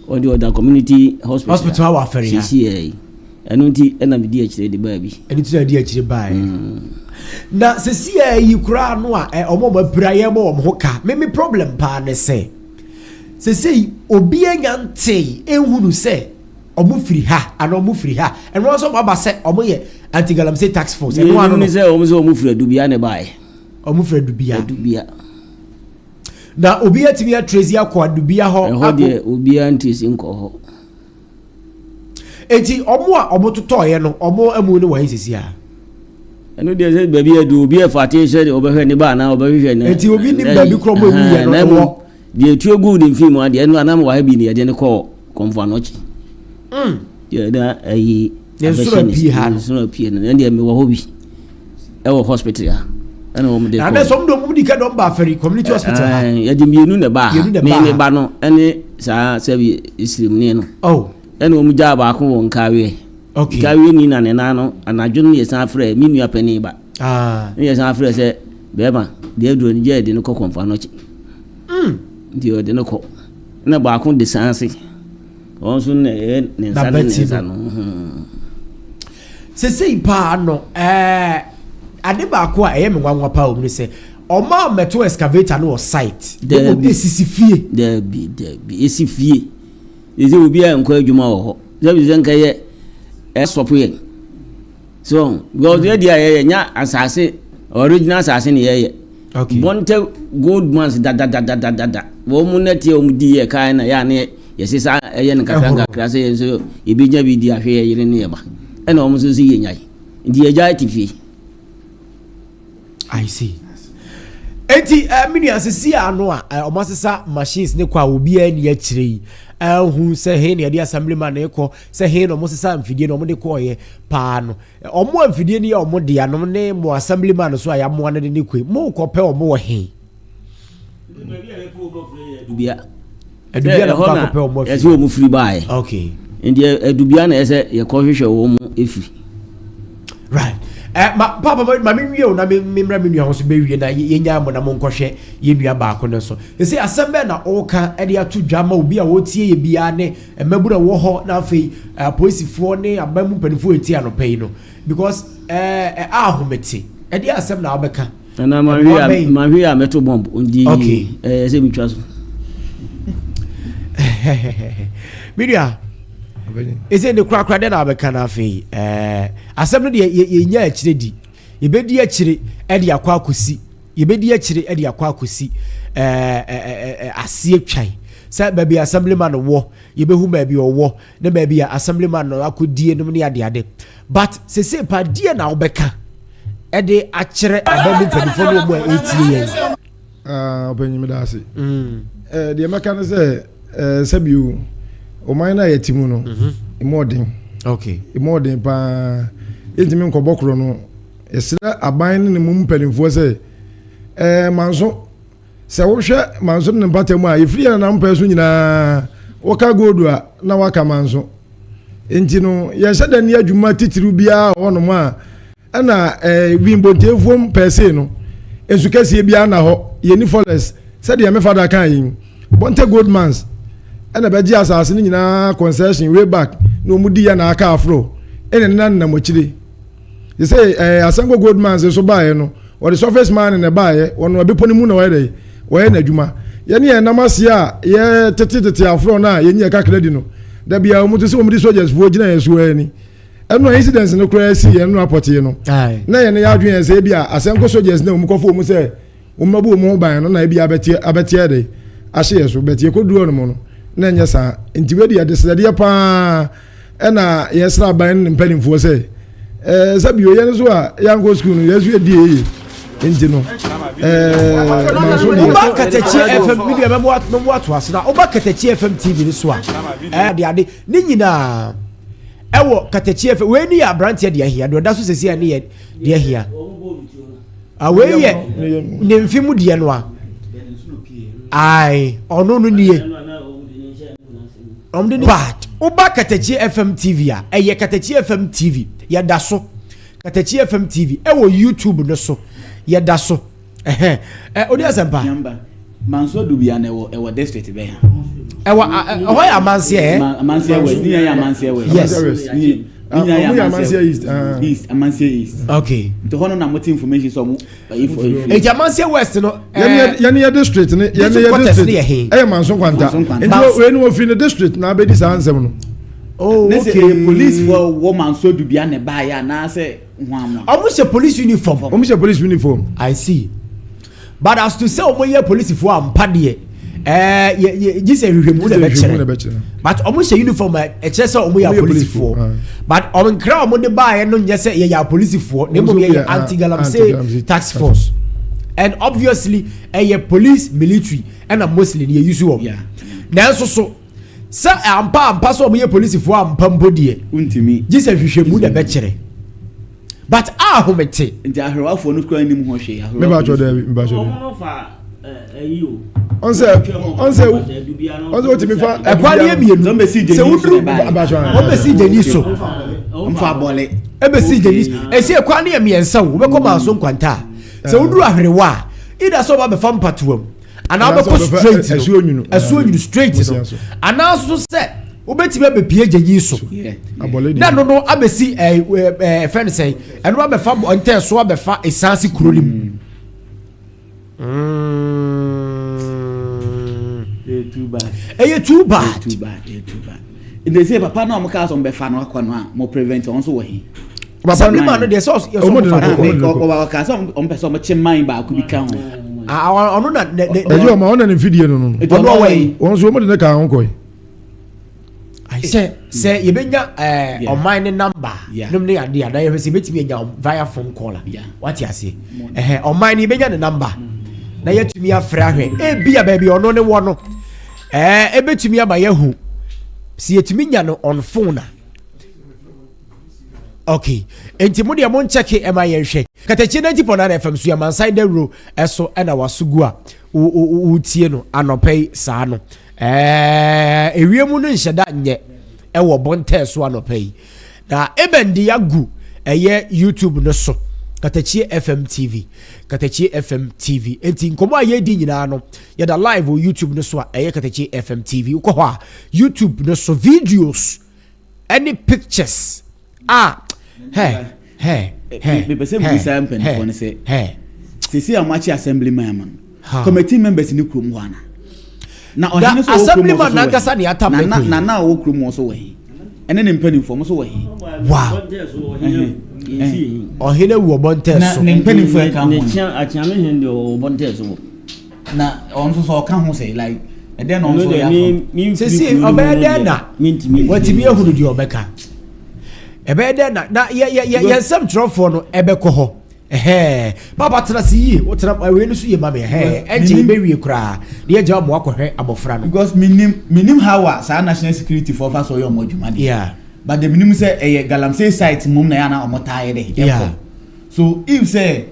Speaker 7: o di oda community hospital
Speaker 3: wa fere ya
Speaker 7: CCA enu nti na me di akire de ba bi
Speaker 3: enu ti di akire ba na CCA yi kura no a omo ba pira ye mo ho ka me problem pa ne say say obi anyante ehunu say omo firi ha and omo firi ha and one so baba say omo ye anti-galamsey tax force
Speaker 7: and one no say omo firi dubia ne bae
Speaker 3: omo firi dubia na obi atimi atrezi akwa dubia ho
Speaker 7: de obi anti sinko ho
Speaker 3: enti omo totoye no omo amu ne wan sisi a
Speaker 7: eno de say baby adu obi afate say obehwe ne ba na obehwe ne
Speaker 3: enti obi ni baby kromo ewu ye no
Speaker 7: the two good in film and the end anam wa bi ne de call konfanochi yeah da ayi
Speaker 3: so
Speaker 7: pie na de me wo hobi e wo hospital ya ana wo me de
Speaker 3: na so ndo mu di ka do ba feri community hospital
Speaker 7: ya de mienu ne ba me ba no ene sa bi isrim ne no
Speaker 3: oh
Speaker 7: ene wo mu ja ba ko won kawe
Speaker 3: okay
Speaker 7: kawe ni na ne na no anadwo no ye san frɛ mi nua pani ba ne ye san frɛ sɛ beba de aduro ni je de no konfanochi dio de no ko na ba ko de sanse on so ne nsa no
Speaker 3: se sei pa no ade ba ko a ye me nwanwa pa o mu se o ma meto excavator no site de obi sisifie
Speaker 7: de bi esifie eze obi a nko adwuma wo ho ze bi zenka ye stop ye so go there dia nya asase original asase ne ye
Speaker 3: okay
Speaker 7: bonte gold mines da wo mu neti o mu di ye kai na ya ne yesisa eye ne kakanga krase ye so ibija bi di ahwe ye ne ba e na o mu so si ye nyai ndi ye ja tifi
Speaker 3: I see enti mini asisi anu a o masesa machines ne kwa obi a ne akire hu se he ne de assemblyman ne ko se he no mosesa amfidie no mo de ko ye pa no o mo amfidie ne ya o mo de anom ne mo assemblyman so ya mo ne ne kwe mo ko pe o mo wo he
Speaker 7: dubia
Speaker 3: na ko pe o mo fi
Speaker 7: yes wo mo free buy
Speaker 3: okay
Speaker 7: ndi dubia na ese ye ko hwehwe wo mo efi
Speaker 3: right papa ma me wie o na me mra me nua ho so be wie na ye nya mo na mo nkohwe ye nua ba ko ne so e se asembe na o ka e de atu dwama obi a wo tie ye bia ne mabura wo ho na afei policefoɔ ne abamu panifo eti anopai no because ahomete e de asem na obeka
Speaker 7: na ma hwi a meto bomb ondi se mi twa so
Speaker 3: media ese ne kura de na abeka na afei asem no de ye nya akire di yebedi akire e de akwa akosi yebedi akire e de akwa akosi asie twan sa ba bi assemblyman wo yebehu ba bi wo na ba bi assemblyman no akodie no ne ade but se pa die na obeka e de akire abamu pedifo no mo etie yen
Speaker 6: obenyim da ase de meka no se sabiu o man na yetimu no imodin
Speaker 3: okay
Speaker 6: imodin pa entimi nkobokro no esira aban ne mum pedifo se manso se wo hwe manso ne mpatamu a ifiri na mpaso nyina woka godu a na waka manso enti no ye hyeda ne adwuma titiru bia hono a na wimbontefuom pese no ensukasie bia na ho ye ni forest se de me fada kan yin bonte goldmans na beji asase ni nyina concession way back no mudi ya na aka afro ene na mochire you say asango goldmans so baaye no or the surface man ne baaye wono abeponi mu na waye na adwuma ye ne na mase a ye tete afro na ye nyi ka credit no da bia omuto se omudi soldiers fo gina yeso ani eno incidents no kura si ye no report ye no na ye ne ya adwen se bia asango soldiers na omukofo omu se ommabu omu ban no na bia abetie de ahye yeso betie koduro no mo no na nya sa ntiwedi adesade pa na yesra ban mpanimfo se sabio ye no so a yango school no yesu edie enti no
Speaker 3: Oba Katakyie FM media memo ato asena Oba Katakyie FM TV ni so a de ade ni nyina ewo Katakyie FM we ni abrante de ahia do da so sesi ani de ahia we ye ne mfimu de no a ai ono no nie but Oba Katakyie FM TV a eye Katakyie FM TV ya da so Katakyie FM TV ewo YouTube no so ya da so odi asempa
Speaker 4: manso dubia na ewo district be
Speaker 3: ewa ho ya amansie
Speaker 4: west ni ya amansie west
Speaker 3: yes
Speaker 4: ni ya amansie east amansie east
Speaker 6: okay
Speaker 4: to hono na moti information so mu
Speaker 3: e amansie west no
Speaker 6: ya ni district ni ya ni district manso kwanta enti we ni wo fi ni district na be dis ansem no
Speaker 3: oh okay
Speaker 4: police for woman so dubia na ba ya na say hwam
Speaker 3: almost a police uniform I see but as to say omoye police for ampa de ye just hwehwemu na be but almost a uniform e che say omoye police for but on kra omo de ba ye no nye say ye ya police for na mo ye anti-galamsey task force and obviously ye police military and mostly ye use of na so sa ampa so omoye police for ampa mbodie
Speaker 4: untimi
Speaker 3: just hwehwemu na be kire but ahomete
Speaker 4: nti ahwewafo no kura nim ho hwe
Speaker 6: me ba cho da me ba cho
Speaker 7: no fa ayo
Speaker 6: onse otimi fa
Speaker 3: ekwani emienu
Speaker 4: no be si
Speaker 3: se wudru ba cho o be si jeni so
Speaker 4: mfa bole
Speaker 3: e be si jeni esi ekwani emiensa wo be ko ma so nkwanta se wudru ahwerewa ida so ba be fa mpatuam ana ba ko straight esuonyunu straight no ana so se obeti be pie gyenyi so na no abesi friend say eno abefa onte so abefa esansi kurolim too bad
Speaker 4: they say papa no am ka so befa no akwa no a mo prevent on so wo he
Speaker 3: papa no man no dey so
Speaker 4: o ka so on person mo chiman ba ku bi ka ho
Speaker 3: ono na
Speaker 6: ejo ma ona ni video no
Speaker 3: ono we
Speaker 6: won so mo de ka ho ko
Speaker 3: I say you benya on my number no me ade ada you say betimi enya via phone call what you say on my ni benya the number na yetumi afra hwe e bia baby ono ne wo no e betumi aba yahu si yetumi nya no on phone okay enti mo de mo check e ma ye hwe Katakyie 90.9 FM so Amansan Dawuro eso na wasugu a u tie no anopai saa no ewiemu no nhyeda nye ewo bonte so anopai na ebendi yagu eye YouTube no so Katakyie FM TV Katakyie FM TV enti nkomo aye di nyina no ye da live o YouTube no so eye Katakyie FM TV uko ho YouTube no so videos any pictures
Speaker 4: me person be say ampen for ne say see amachi assemblyman man committee members ni krom ho na ohene so
Speaker 3: assemblyman na kasa ni atap
Speaker 4: na wo krom so we ɛne ne mpanimfoɔ mo so wɔ he
Speaker 3: wow ɔhene wɔ bɔntɛ so
Speaker 4: ne mpanimfoɔ ɛka ho
Speaker 7: ne akyame hen de bɔntɛ so
Speaker 4: na ɔno nso so ɔka ho sɛ like ɛdɛn na ɔno so yɛ
Speaker 3: sisi ɔbɛyɛ dɛn na wɔtumi ehunu deɛ ɔbɛka ɛbɛyɛ dɛn na yɛnsɛm twerɛfoɔ no ɛbɛkɔ hɔ papa tena se yie wotena awei no so yɛ ma me ɛnkyɛ yɛbɛwie koraa ne yɛgya ɔmo akɔhwɛ abɔfra no
Speaker 4: because minim how a saa national security for fa so yɛ ɔmo adwuma de but the minim sɛ ɛyɛ galamsey site mom na yɛ na ɔmo taa yɛ de so if sɛ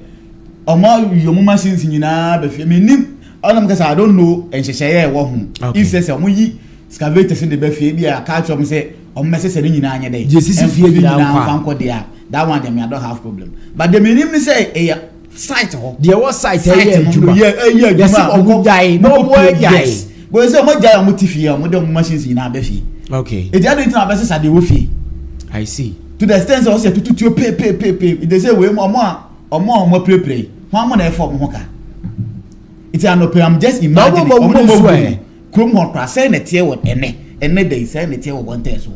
Speaker 4: ɔmo yɛ ɔmo machines nyinaa bɛfie minim ɔnam kasa I don't know nhyehyɛeɛ ɛwɔ ho if sɛ ɔmo yi scavators de bɛfie bi a ka kyerɛ ɔmo sɛ ɔmo mɛsɛsɛ ne nyinaa nyɛ dɛ
Speaker 3: sisi fie nyinaa
Speaker 4: fa nkɔ de a that one them I don't have problem but the minimum say a site ho
Speaker 3: there was site adwuma
Speaker 4: yes
Speaker 3: omo jai no mo jai
Speaker 4: go say omo jai omo tifie omo dem machines nyina be fie
Speaker 3: okay
Speaker 4: e dey do na be say dey wo fie
Speaker 3: I see
Speaker 4: to the extent say o say tutu pay they say we omo play ho am na e form ho ka it's an open I'm just imagining omo krom ho pra say na tie wo ene dey say na tie wo bonte so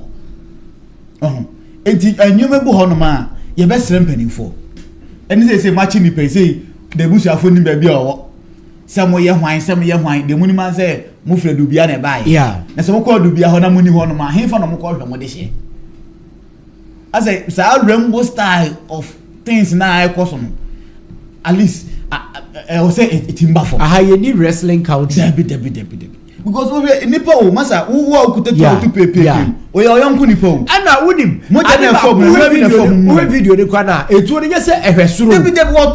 Speaker 4: enti anyume bu ho no ma ye be sere mpanimfo eni say match ni pe say de busuafo ni ba bi owo se mo ye hwan de muni man say mo fre du bia na ba ye na se mo ko du bia ho na muni ho no ma henfa no mo ko hwe mo de hye as a sa rainbow style of things na I cause no at least I will say it imba for
Speaker 3: ye ni wrestling country
Speaker 4: debi because we nipa o masa wo akuta to pepe o ya yonku nipa o
Speaker 3: ana wonim
Speaker 4: mo je na form
Speaker 3: wo video ni kwa na etu ni se ehwe soro
Speaker 4: debi wo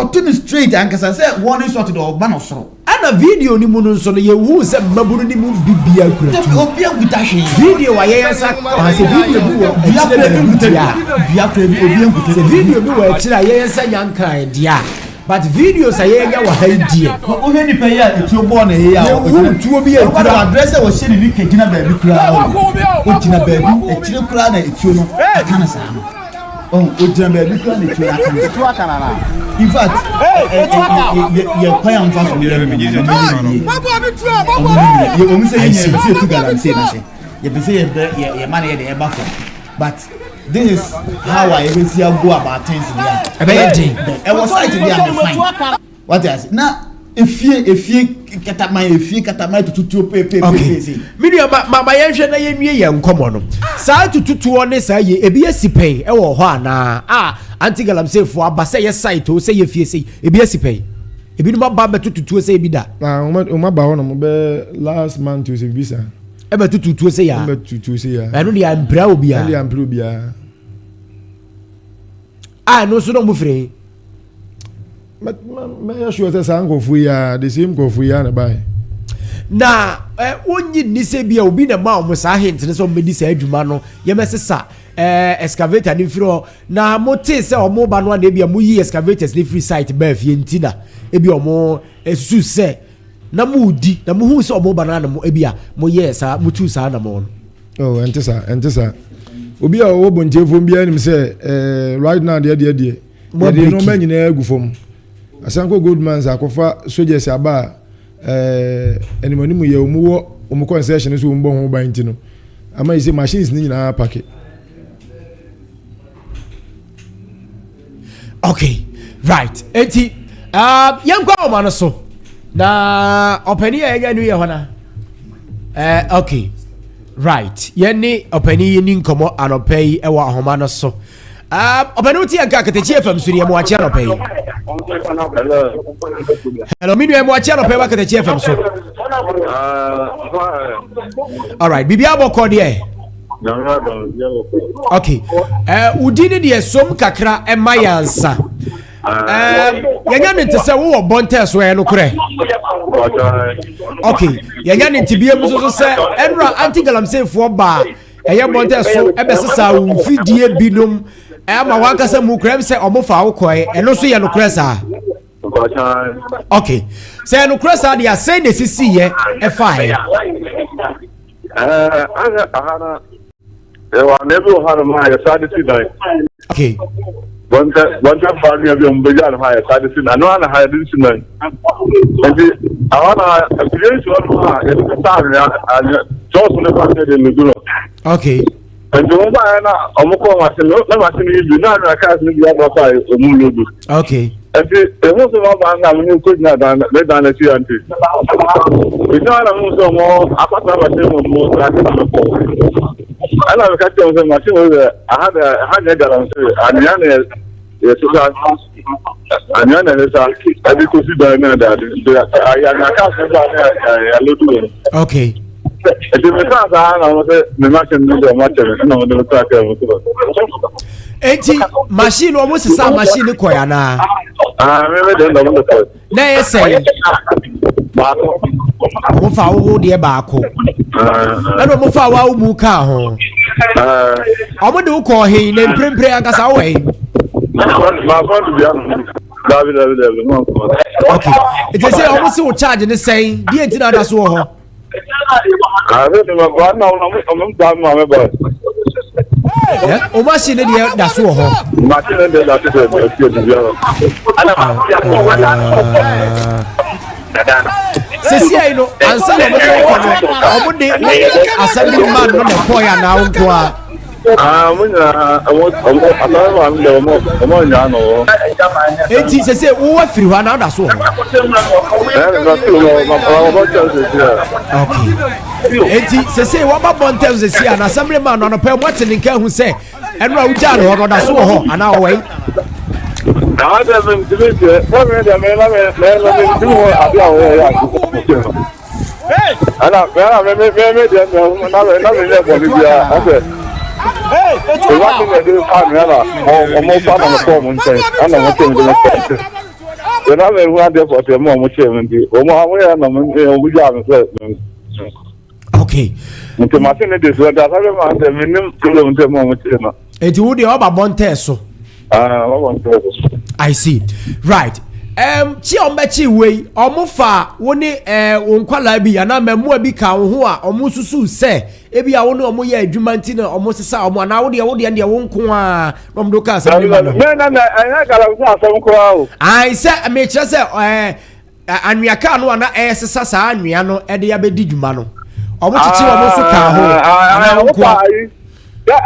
Speaker 4: turn straight ankasa se one shot do ba no soro
Speaker 3: ana video ni mu no so no ye hu se maburu ni mu bibia kura tu
Speaker 4: obi akuta hwe
Speaker 3: video wa ye sa kwa se video bi wo
Speaker 4: bia kura bi obi akuta
Speaker 3: se video bi wo akira ye sa nyankan dia but videos are here wa haidie
Speaker 4: o he ni pe ya etu bo na he ya
Speaker 3: o tuo bi e kura
Speaker 4: address wo she ni ke gina ba bi kura o gina ba bi e kire kura na etu no kana sa o gina ba bi kura na etu akana na in fact ye kwa am fa so ye o mi say ye bi etu galam say na she ye bi say ye man ye de e ba for but this is how I even see go about things there. I was like to be fine. What is it? Now, if you katamai to pay.
Speaker 3: Okay. Media my yenhwe na yenwie ye nkomo no. Saa tututu ne saa ye ebi asipen e wo ho ana. Anti galam say fo aba say ye site o say ye fie say ebi asipen. Ebi no ba tututu say ebi da.
Speaker 6: Na o ba ho no mo be last month to say visa.
Speaker 3: Ebe tututu say ya.
Speaker 6: Ebe tututu say ya.
Speaker 3: Eno dia mbra obi a.
Speaker 6: Dia mbra obi a.
Speaker 3: No so no mufre.
Speaker 6: Me sure say san kofu ya the same kofu ya na buy.
Speaker 3: Na onyi ni se bia obi na ma o sa hint ne so medi sa adwuma no ye mesesa excavator ni firo na mote se o mo ba no na bia mo yi excavators ni free site ba fie ntina e bia o mo esu se na mo udi na mo hu se o mo ba na mo e bia mo ye sa mo tu sa na mo no.
Speaker 6: Oh entesa obi a wo bonjefo bia nim say right now de no ma nyina agu fom asanko goldmans akofa soldiers aba enimoni mu ye omu concession so mbo ho ban ti no ama ise machines ni nyina pack.
Speaker 3: Okay right enti yankwa o ma no so na opani ya nya nu ye hona okay right yenni opani ni nkomo anopai e wa ahoma no so opani uti anka KatakyieFM so ye mo achi anopai hello minu e mo achi anopai wa KatakyieFM so all right bibi aboko de okay udini de som kakra e mayansa yanya ne tese wo bonte so e no kure okay yanya ne tibie mu so se enra anti galam say fo ba eye bonte so e be sesa wo fidie binom ma wankasa mu kure se omofa wo koe eno so ye no kure sa okay say no kure sa dia say ne sisi ye e fa he
Speaker 8: ahana ewa never had my sadity die
Speaker 3: okay
Speaker 8: One time family of your Bajan higher, I didn't know how this man. And I want to create one in the time and just never said in the Oduro.
Speaker 3: Okay.
Speaker 8: And the woman, I'm a call myself, I'm you not a cast in the other side of Mulu.
Speaker 3: Okay.
Speaker 8: And the most of our man, you could not done the auntie. We know I'm so more, I thought I was more like I know catch on the machine. I had a and yes, and I did consider that I
Speaker 3: okay. Eti machine almost the same machine koyana. Na yese. Mo fa wo de baako. Na no mo fa wa wo mu ka ho. Omo de wo ko he na mprempre akasa wo he. Okay. It is say almost wo charge ne saying, die enti na da so ho. O machine de da so ho.
Speaker 8: Machine de da
Speaker 3: Sesi ayi no ansa na mo de assembly man no na ko ya na nko a enti sesi wo wa firi ho na da so okay enti sesi wo ba bontel sesi na assembly man no pe mo tene nka hu se eno a uja no ho da so ho ana wo wai okay. Eti wo de oba bonte so. I see. Right. Chi ombechi we omufa woni wonkwala bi ana memu abi ka ho a omususu se ebi a woni omo ye adwuma nti na omo sesa omo ana wo de ne wonko a no mdo ka sa
Speaker 8: na I kala so asem ko a
Speaker 3: I say me kire se anwia ka no ana sesa sa anwia no de ya bedi dwuma no omo chichi omo so ka ho ana wonko
Speaker 8: ya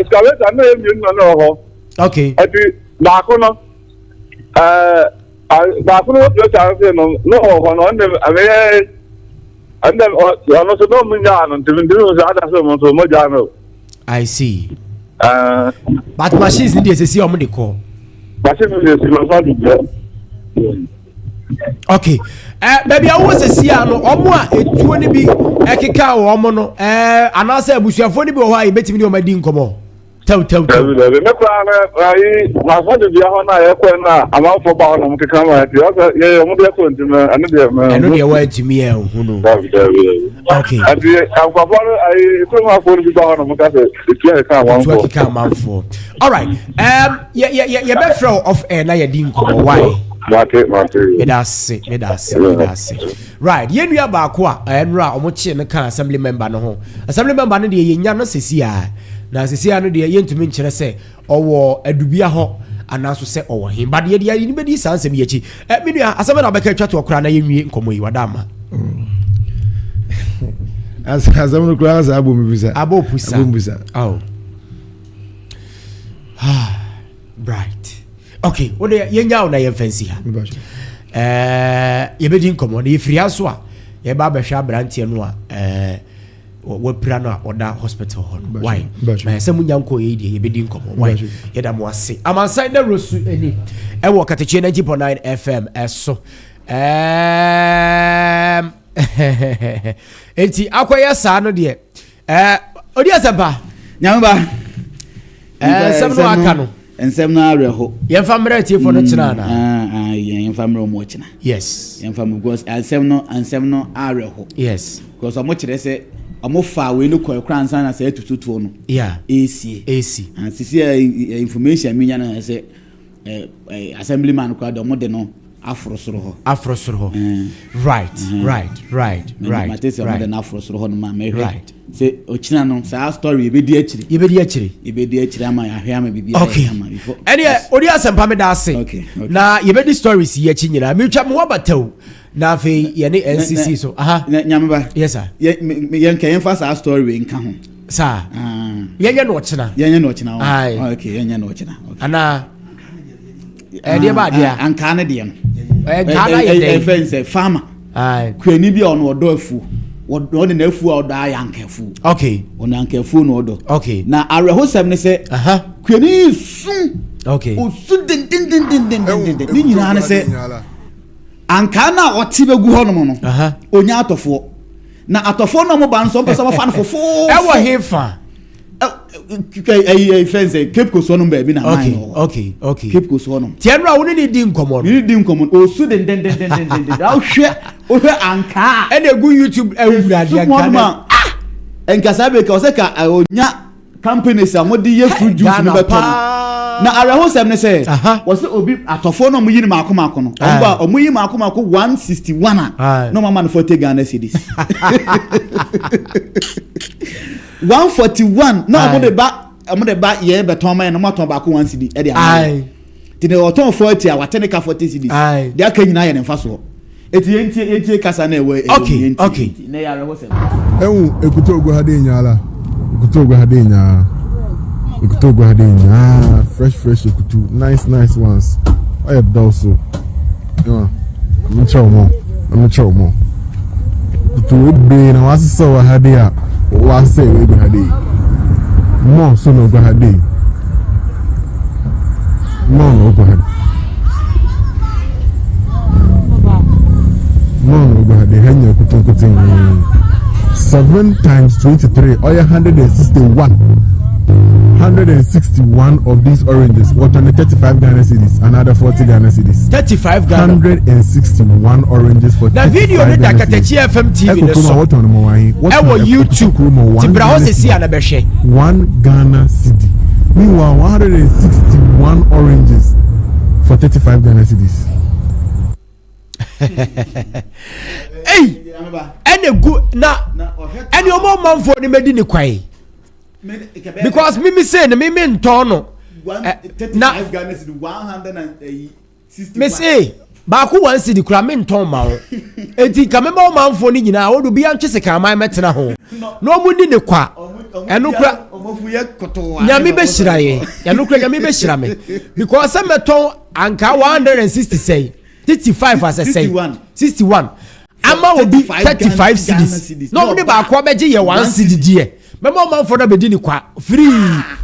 Speaker 8: excavator na emi no ho
Speaker 3: okay
Speaker 8: ati ba ko no baako no plus say no ho no ndem ave andem no so no munya no ndem so ada so mo ja no
Speaker 3: I see but machines need to see omo de call
Speaker 8: machines need to see
Speaker 3: okay baby I was see no omo a etuo ni bi ekeka wo omo no anasa abusuafo ni bi ho a ebetimi ni o madi nkomo tell me plan
Speaker 8: ai na so de bia ho na ye ko na ama fo ba no mkeka ma ti o ye mo de ko ntime anu de
Speaker 3: wa ntimi e hu no okay
Speaker 8: abi akwa ai ko ma fo bi ba no mka se ti e ka wan fo
Speaker 3: ka man fo all right ye be throw off air na ye din ko why
Speaker 8: Mate.
Speaker 3: Me da se. Right. Ye nua ba ko a enra omo che ne kan assembly member no ho. Assembly member no de ye nya no sesi a. Na sesi a no de ye ntumi nkyere se owo adubia ho anaso se owo hin. Ba de ye ni bedi sansem ye chi. Me nua assembly na beka twa to okra na ye nwie nkomo yi wadama.
Speaker 6: Assembly no kra za abo me bisa.
Speaker 3: Abo pusa. Oh. Right. Okay, what the yenya na yemfansi ha. Ye bedi nkomo na yefria so a ye ba behwa brantie no a we pra no a oda hospital ho. Why? Na se munya nko ye die ye bedi nkomo. Why? Ye da mo ase. Amansan na rosu eni. E wo Katakyie 90.9 FM eso. Enti akoya sa no de odi asaba.
Speaker 4: Nyamba.
Speaker 3: Sem no aka no.
Speaker 4: Ensem na areho
Speaker 3: yemfa mra tie for no kina na
Speaker 4: yemfa mra mo kina
Speaker 3: yes
Speaker 4: yemfa mo because ensem no areho
Speaker 3: yes
Speaker 4: because omo kire se omo fa we no kwakra ansa na se tututu no
Speaker 3: yeah AC
Speaker 4: and sisi information me nya na se assemblyman kwa do mo de no afrosoro
Speaker 3: right
Speaker 4: matese o de na afrosoro no ma mehwe say ochina no sa story ebedi achiri ama ya hwe ama bibia ama before
Speaker 3: ene odi asempa me da ase na yebedi stories ye chi nyina me twa me wabataw na afi ye ne NCC so
Speaker 4: nyameba
Speaker 3: yes sir
Speaker 4: ye nkan fa sa story we nka ho
Speaker 3: sir yenye no ochina
Speaker 4: okay yenye no ochina
Speaker 3: ana de ba dia
Speaker 4: anka ne de no
Speaker 3: Ghana ye
Speaker 4: fence farmer kwani bia ono odo afu wode na afu a odo ayankafu
Speaker 3: okay
Speaker 4: ono ankafu no odo
Speaker 3: okay
Speaker 4: na arehosem ne se kwani su
Speaker 3: okay
Speaker 4: o su din ni nyina ne se anka na oti begu ho no no onya atofo na atofo no mo ba nso pesa fa no fofo
Speaker 3: e wo hefa
Speaker 4: fence Cape Coast no ba bi na mine
Speaker 3: okay
Speaker 4: Cape Coast no
Speaker 3: tienra wo ni di nkomo
Speaker 4: o su den da o hwe anka
Speaker 3: e na gu YouTube e wura di anka
Speaker 4: enka sabe ka o se ka onya companies a mo di ye fruit juice no beto na arehosem ne se wo se obi atofo no mo yi ni maako no o mo yi maako 161 no mama no 40 Ghana cedis 141 no mo de ba ye beton man no mo ton ba ko 1 cedi e de ai tine o ton 40 a watene ka 40 cedis de aka nyina ye ne mfa so eti kasa na ewe
Speaker 3: okay
Speaker 4: na ya arehosem
Speaker 6: ekuto ogwa hade nyala fresh ekutu nice ones I have also I'm chow mo to be na wasi so hade a wasi we be hade mo so no go hade hanya ekutu 7 times 23 or 161 of these oranges what on the 35 Ghana cedis another 40 Ghana cedis
Speaker 3: 35 Ghana
Speaker 6: 161 oranges for
Speaker 3: the video ni KatakyieFM TV ne so
Speaker 6: what on mo wan
Speaker 3: ewo YouTube tibra ho sesi ana behwe
Speaker 6: 1 Ghana cedi meanwhile 161 oranges for 35 Ghana cedis
Speaker 3: ene gu na ene omo manfo ni medi ni kwai because me say na me nton no na 160 me say ba ku 160 kura me nton ma ho enti ka me ma manfo ni nyina wodo bia ntwese ka man metena ho no mu ni ne kwa eno kura
Speaker 4: omofuye koto
Speaker 3: nyame be hira ye eno kura nyame be hira me because meton anka 160 say 35 as I say 61 ama obi 35 cedis no mo de ba ko beje ye 1 cedi die memo man for na be di ni kwa free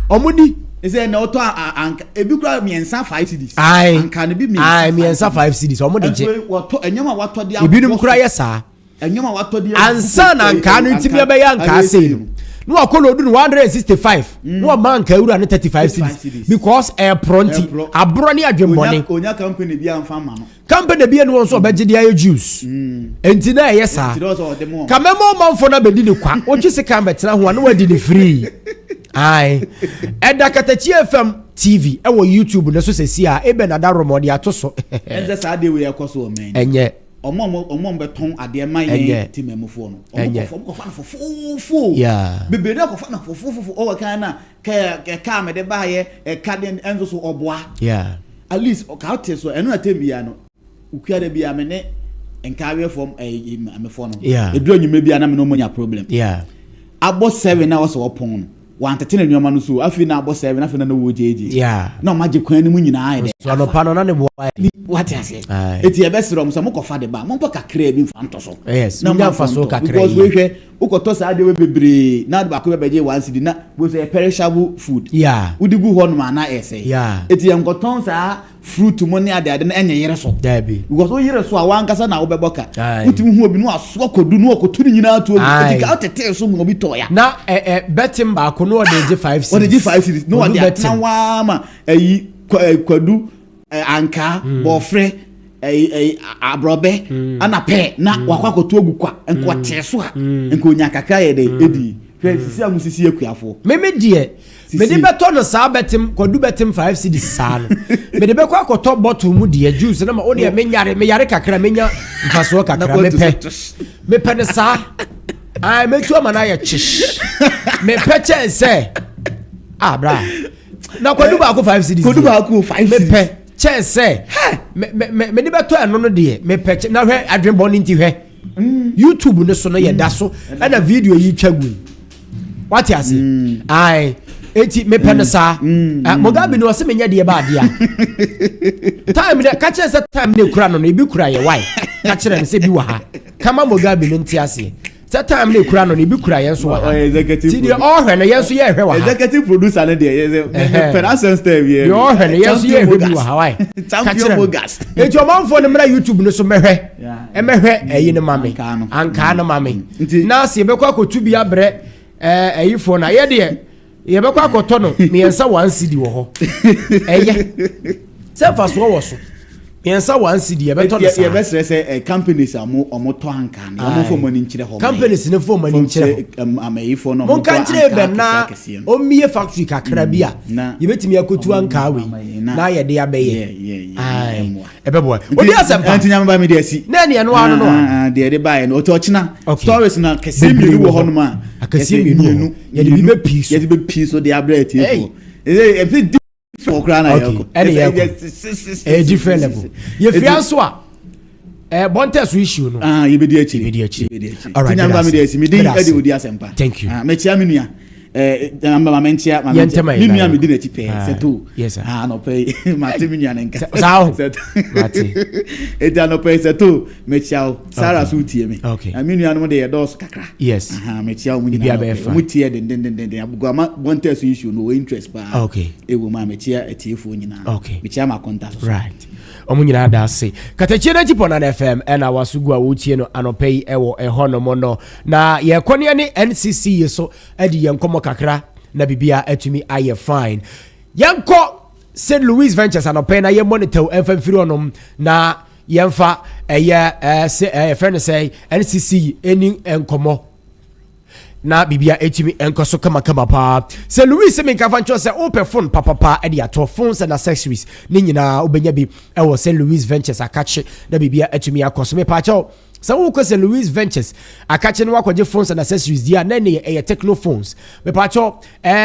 Speaker 3: omuni
Speaker 4: ese na oto anka ebi kura miensa 5 cedis
Speaker 3: anka ne bi miensa 5 cedis omudi je
Speaker 4: wato enyama wato dia
Speaker 3: ebi num kura yesa
Speaker 4: enyama wato dia
Speaker 3: ansa na anka no ntimi be ya anka sei no akolo do 165 no man ka ewura ne 35 cedis because pronti abro ne adwemmone
Speaker 4: onya company bia amfa ma no
Speaker 3: company bia no so obeje dia juice enti na yesa ka memo man for na be di ni kwa otwese kan betena ho na wadi ni free ai eda KatakyieFM TV ewo YouTube ne so sesi a ebe na da romodi atoso
Speaker 4: enze sa de we ekoso men
Speaker 3: enye
Speaker 4: omom beton ade ma ye timemufo no omko fa fofofo bebe na ko fa na fofofo o kan na ka me de ba ye ka den enzo so oboa at least o ka te so enu na tembia no ukua de bia me ne enkawe from amefo no eduro nyime bia na me no monya problem abo 7 na wo so opon no wantetene nyoma no so afi na abo 7 afi na no wo jeje na maje kwan ni mu nyina aye
Speaker 3: so no pa no na ne bo
Speaker 4: what I say eti e be sero so mo kofa de ba mo pa kakra bi mfa nto so
Speaker 3: na mo fa so kakra
Speaker 4: because we hwe ukoto sa de we bebre na de ba ko be beje 1 cedi na we say perishable food udigu ho no ma na ese eti en koton sa fruit mo ne ade na enye yere so
Speaker 3: dabi
Speaker 4: because o yere so a wankasa na wo be boka utimi hu obi no aso kodu no okotu ni nyina atu obi tika otete so mo bi to ya
Speaker 3: na betim ba ko no odeje 5 cedis
Speaker 4: odeje 5 cedis no ode atna wa ma kwadu anka bofre abrobe ana pe na wakwakotu ogu kwa enko teso a enko nya kakra ye de edi sisi amusisi ekuafo
Speaker 3: meme die me de beto no saa betem kwadu betem 5 cedis saa no me de bekwa akoto bottle mu de juice na ma o de me yare kakra menya mfaso kakra me pe ne saa ai me tu amana ya chish me pe chense bra na kwadu ba ko 5 cedis
Speaker 4: kwadu ba ko 5 cedis
Speaker 3: me pe chense me de beto eno no de me pe na hwe adwen boni nti hwe YouTube ne so no ye da so na video yi twagu what you say ai eti me penesa Mugabe no se menya de ba dia time de ka chere se time ne kura no no ibi kura ye why ka chere se bi wa ha kama Mugabe no nti ase se time ne kura no no ibi kura ye so wa ha ti de all hwe no ye so ye hwe wa ha
Speaker 4: executive producer ne de financial staff ye
Speaker 3: de all hwe no ye so ye hwe bi wa ha why
Speaker 4: champion bogas
Speaker 3: eti o manfo ne mra YouTube no so mehwe mehwe eyi ne mame anka no mame na se be kwa akotu bi abre eyi fo na ye de ye be kwa akoto no miensa 1 cedi wo ho eye se faso wo so miensa 1 cedi ye be to na sa
Speaker 4: ye be se companies omo to anka na omo fo mani nkire ho
Speaker 3: companies ne fo mani nkire
Speaker 4: amayi fo no
Speaker 3: mo kan nkire be na o mie factory kakra bia ye betimi akotu anka we na ye de abeye ai ebe boy odi asempa
Speaker 4: antinya mba me de asi
Speaker 3: na ne no ano no
Speaker 4: de buy no to ochina stories na kese mi wo ho no ma
Speaker 3: akase mi ye de be peace
Speaker 4: ye de be peace so de abrete fo e for krana yako
Speaker 3: a different level ye fianso a bontes issue no
Speaker 4: ye be di achi all right nyamba me di asi me dey edi odi asempa
Speaker 3: thank you
Speaker 4: me chia menua nyamba ma mentia menua me di na chi pe seto no pe mate menua na nka
Speaker 3: sao
Speaker 4: mate edi no pe seto me chia Sarah so tie me menua no de dos kakra
Speaker 3: yes
Speaker 4: me chia mu nyina mu tie den abugo ma bontes issue no interest ba ewo ma me chia etiefo nyina me chia ma contact
Speaker 3: right omunyina da se Katakyie na tipo na FM na wasugu a wotie no anopei ewo ehonomo no na ye kone ne NCC yeso edi yenkomo kakra na bibia atumi aye fine yanko St. Louis Ventures anopei na ye monitor FM onom na yemfa friend say NCC eni enkomo na bibia etimi enkoso kama pa se Louis se menka fancho se open phone papa edi ato phones and accessories ni nyina obenya bi ewo St. Louis Ventures akache na bibia etimi akoso me pa cho se wo ko St. Louis Ventures akache no akwaje phones and accessories dia na ne techno phones me pa cho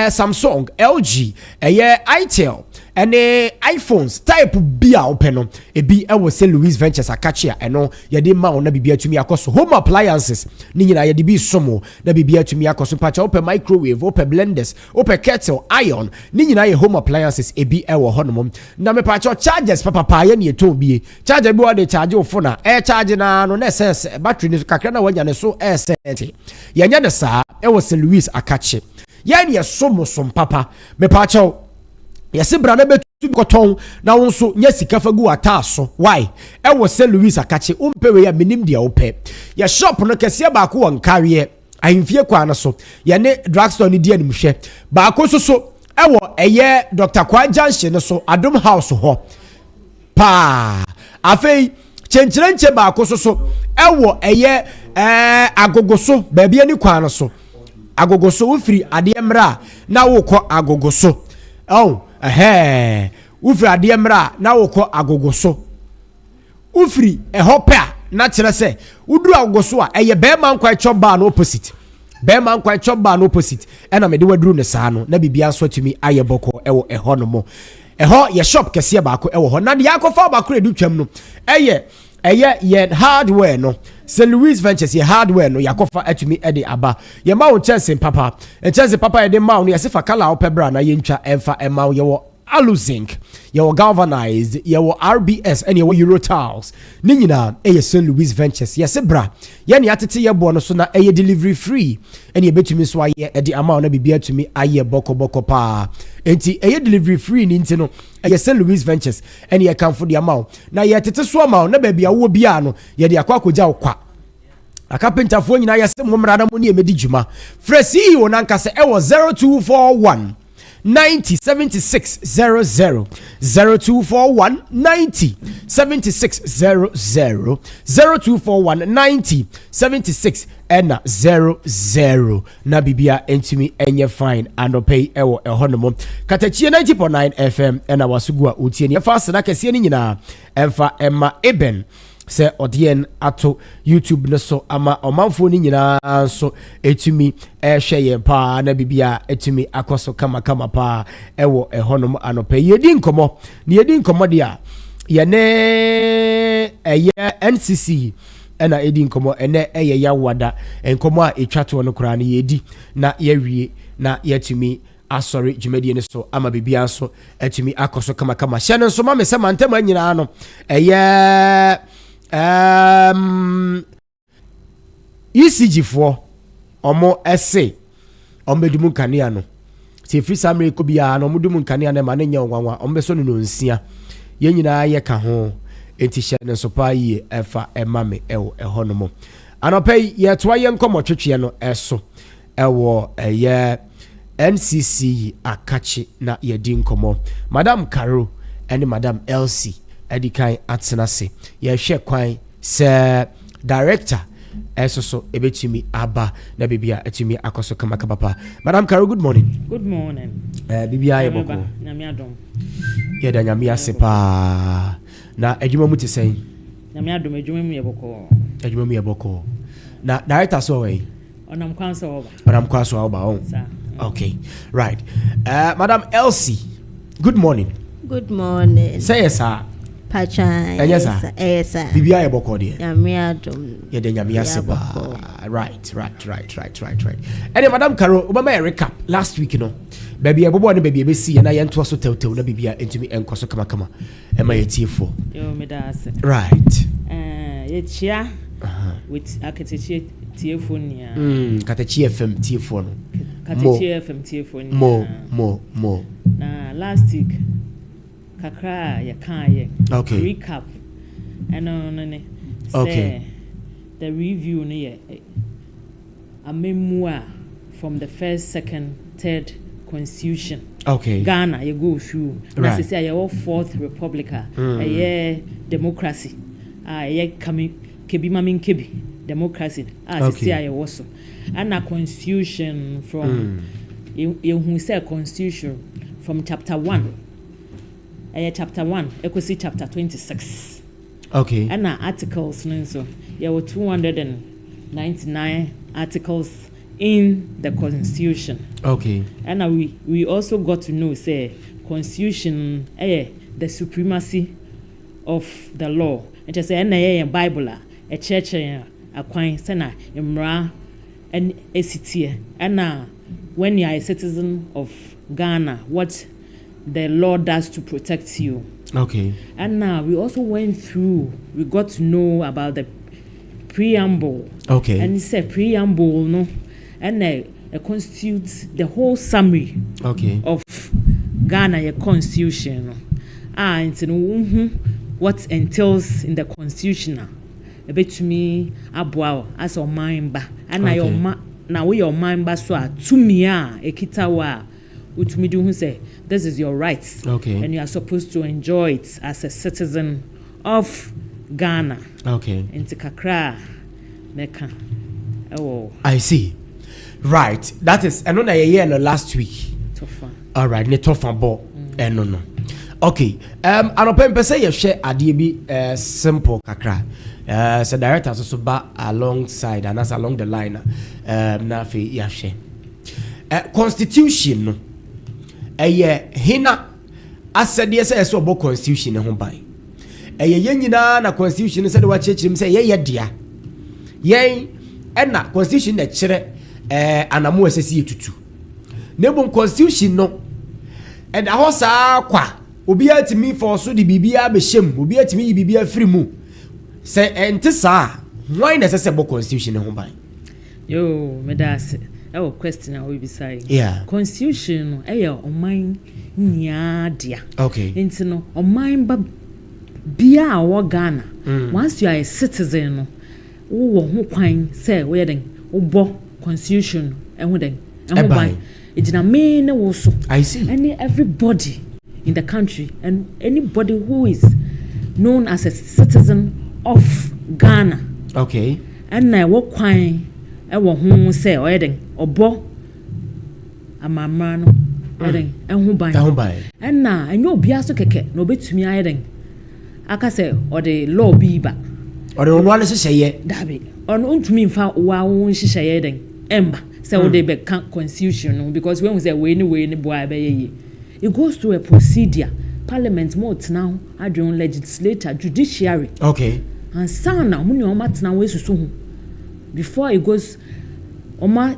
Speaker 3: Samsung LG Itel ene iPhones type bia open no ebi ewo St. Louis Ventures akache eno ye de ma ona bibia etimi akoso home appliances ni nyina ye de bi somo na bibia etumi akoso pacha open microwave open blenders open kettle iron ni nyina ye home appliances ebi ewo honom na me pacha chargers papa ye ne to bie charger bi wa de charge phone na charge na no na sense battery ni kakra na wanya ne so set ye nya de sa ewo St. Louis akache ye ne somo som papa me pacha yesi brana betu koton na wonso nya sika fagu ataso why ewo St. Louis akache umpewe ya minim dia ope ya shop no kese ba ko won kawe ahimfie kwa na so ya ne drugstore ni dia nimhwe ba ko so ewo eye Dr. Kwa Junction so Adom House ho pa afei chenchirenche ba ko so ewo eye agogoso ba bia ni kwa na so agogoso ufiri ademra na wokọ agogoso ufiri ademra na wokọ agogoso ufiri ehopa na kire se uduru agogoso a eye beman kwa choba no opposite beman kwa choba no opposite ena me de waduru ne saa no na bibia so tumi aye boko ewo eho no mo eho ye shop kese ba ko ewo ho na de yakofa ba ko edu twam no ye hardware no St. Louis Ventures ye hardware no yakofa atumi ede aba ye ma wo chance papa ye de ma wo ye se fa kala opebra na ye ntwa emfa ema ye wo aluzinc ye wo galvanized ye wo RBS and ye wo Euro tiles ni nyina ye St. Louis Ventures ye se bra ye ne atete ye bo no so na ye delivery free and ye betumi so aye ede ama na bibia tumi aye boko pa enti ye delivery free ni enti no ye St. Louis Ventures and ye kan for the amount na ye tete so amount na ba bia wo bia no ye de akwakoja okwa akapentafo nyina ye se mo mrada mo ne emedi djuma fresi wo nankase e wo 0241 90 76 00 0241 90 76 00 0241 90 76 ɛna 00 na bibia entumi enye fine anopay ewo ehonomo Katakyie 90.9 FM ɛna wasugua otie ne fa asena kɛse ni nyina ɛmfa ɛma eben sɛ ɔdeɛn ato YouTube no so ama ɔmanfo ni nyina so etumi ɛhwɛ yɛn pa na bibia etumi akoso kama pa ɛwɔ ɛhonom anopay yedi nkomo dia yɛne ɛyɛ NCC ɛna edi nkomo ɛnɛ ɛyɛ yawada nkomo a etwato no kora ne yedi na yɛwie na yɛtumi asɔre dwumadie ne so ama bibia so etumi akoso kama hyɛ no so ma me sɛ mantama nyinaa no ɛyɛ ECG foɔ ɔmo ɛse ɔmbɛdum kanea no sɛ free summary ko bia no ɔmo dum kanea no ma ne nya nwanwa ɔmbɛso no nsia yɛn nyinaa yɛ ka ho enti hyɛ no so pa yi ɛfa ɛma me ɛwɔ ɛhɔ no mo anɔpɛ yɛtoa yɛn nkɔmɔ twetwe no ɛso ɛwɔ ɛyɛ NCC Akakye na yɛdi nkɔmɔ Madam Caro ɛne Madam Elsie ɛdi kan atena se yɛhwɛ kwan sɛ director ɛso so ebetumi aba na bibia etumi akoso kama papa Madam Caro, good morning.
Speaker 9: Good morning.
Speaker 3: Bibia yɛ bɔkɔ
Speaker 9: nyame adom
Speaker 3: yɛda nyame ase pa na adwuma mu te sɛn
Speaker 9: nyame adom adwuma mu yɛ bɔkɔ na director so wɛ ɔnam kwan so ɔba okay right Madam Elsie, good morning.
Speaker 10: Good morning.
Speaker 3: Say yes sir.
Speaker 10: Pachan.
Speaker 3: Yes
Speaker 10: sir.
Speaker 3: Bibia ye boko de.
Speaker 10: Nyamiadum.
Speaker 3: Ye de nyamiase ba. Right. Ene Madam Caro, obama a recap last week no. Baby ebobo ne baby ebesi na ye nto so tew na bibia entimi enkoso kama. E ma ye tiefo.
Speaker 9: Yo me da ase.
Speaker 3: Right.
Speaker 9: Ye chia with Katakyie tiefo nia.
Speaker 3: KatakyieFM tiefo no.
Speaker 9: KatakyieFM tiefo nia.
Speaker 3: Mo.
Speaker 9: Na last week kakra ya kan ye.
Speaker 3: Okay.
Speaker 9: Recap. No.
Speaker 3: Okay.
Speaker 9: The review ne a memoir from the first, second, third constitution.
Speaker 3: Okay.
Speaker 9: Ghana you go through.
Speaker 3: Right.
Speaker 9: Na say your fourth republic democracy. Coming kebi democracy. Say your also. And a constitution from you who say constitution from chapter 1. Chapter 1, equity chapter 26.
Speaker 3: Okay.
Speaker 9: And articles so there were 299 articles in the constitution.
Speaker 3: Okay.
Speaker 9: And we also got to know say constitution the supremacy of the law. And just say na Bible a church a kwan sana imra and ACT. And when you are a citizen of Ghana, what the law does to protect you.
Speaker 3: Okay. And
Speaker 9: now we also went through, we got to know about the preamble.
Speaker 3: Okay.
Speaker 9: And it's a preamble, no, and it constitutes the whole summary of Ghana your constitution. And what entails in the constitution. A bit to me, abwa as a mind and now we your mind so to me ekitawa which me do who say this is your rights.
Speaker 3: Okay.
Speaker 9: And you are supposed to enjoy it as a citizen of Ghana.
Speaker 3: Okay.
Speaker 9: Into kakra meka. Oh.
Speaker 3: I see. Right. That is I know na year no last week.
Speaker 9: Tofa.
Speaker 3: All right, ne tofa bo. No. Okay. Anope mpese ye share ade bi simple kakra. So director so ba alongside and as along the line na fe ya share. Constitution no hina asɛdeɛ sɛ ɛsɛ ɔbɔ constitution ne ho ban yɛn nyinaa na constitution sɛ de wakyerɛkyerɛm sɛ yɛyɛ dea yɛn ɛna constitution na kyerɛ anamo ɛsɛ sɛ yɛtutu na ebom constitution no ɛda hɔ saa kwa obiara tumi fɔ so de biribiara bɛhyɛm obiara tumi yi biribiara firi mu sɛ ɛnte saa wɔn na ɛsɛ sɛ bɔ constitution ne ho ban
Speaker 9: yo medase question I will be saying.
Speaker 3: Yeah.
Speaker 9: Constitution no oman nyadia.
Speaker 3: Okay.
Speaker 9: Nti no oman ba bia wo Ghana. Once you are a citizen no wo ho kwan say we den wo bo constitution ho den. Ho ban. ejina main wo so.
Speaker 3: I see.
Speaker 9: Everybody in the country and anybody who is known as a citizen of Ghana.
Speaker 3: Okay.
Speaker 9: And na wo kwan e wo ho say oyeden obo amamra no oyeden ehun ban. And na enyo obi aso keke na obetumi ayeden aka say or the law bi ba
Speaker 3: or the one is say
Speaker 9: dabi on untumi mfa wa wo nhihye den emba say wo dey be constitution no because when we say we ni boy be ye it goes through a procedure parliament mo tena adwon legislature judiciary
Speaker 3: okay
Speaker 9: and sana mo ni o matena we susu ho before it goes oma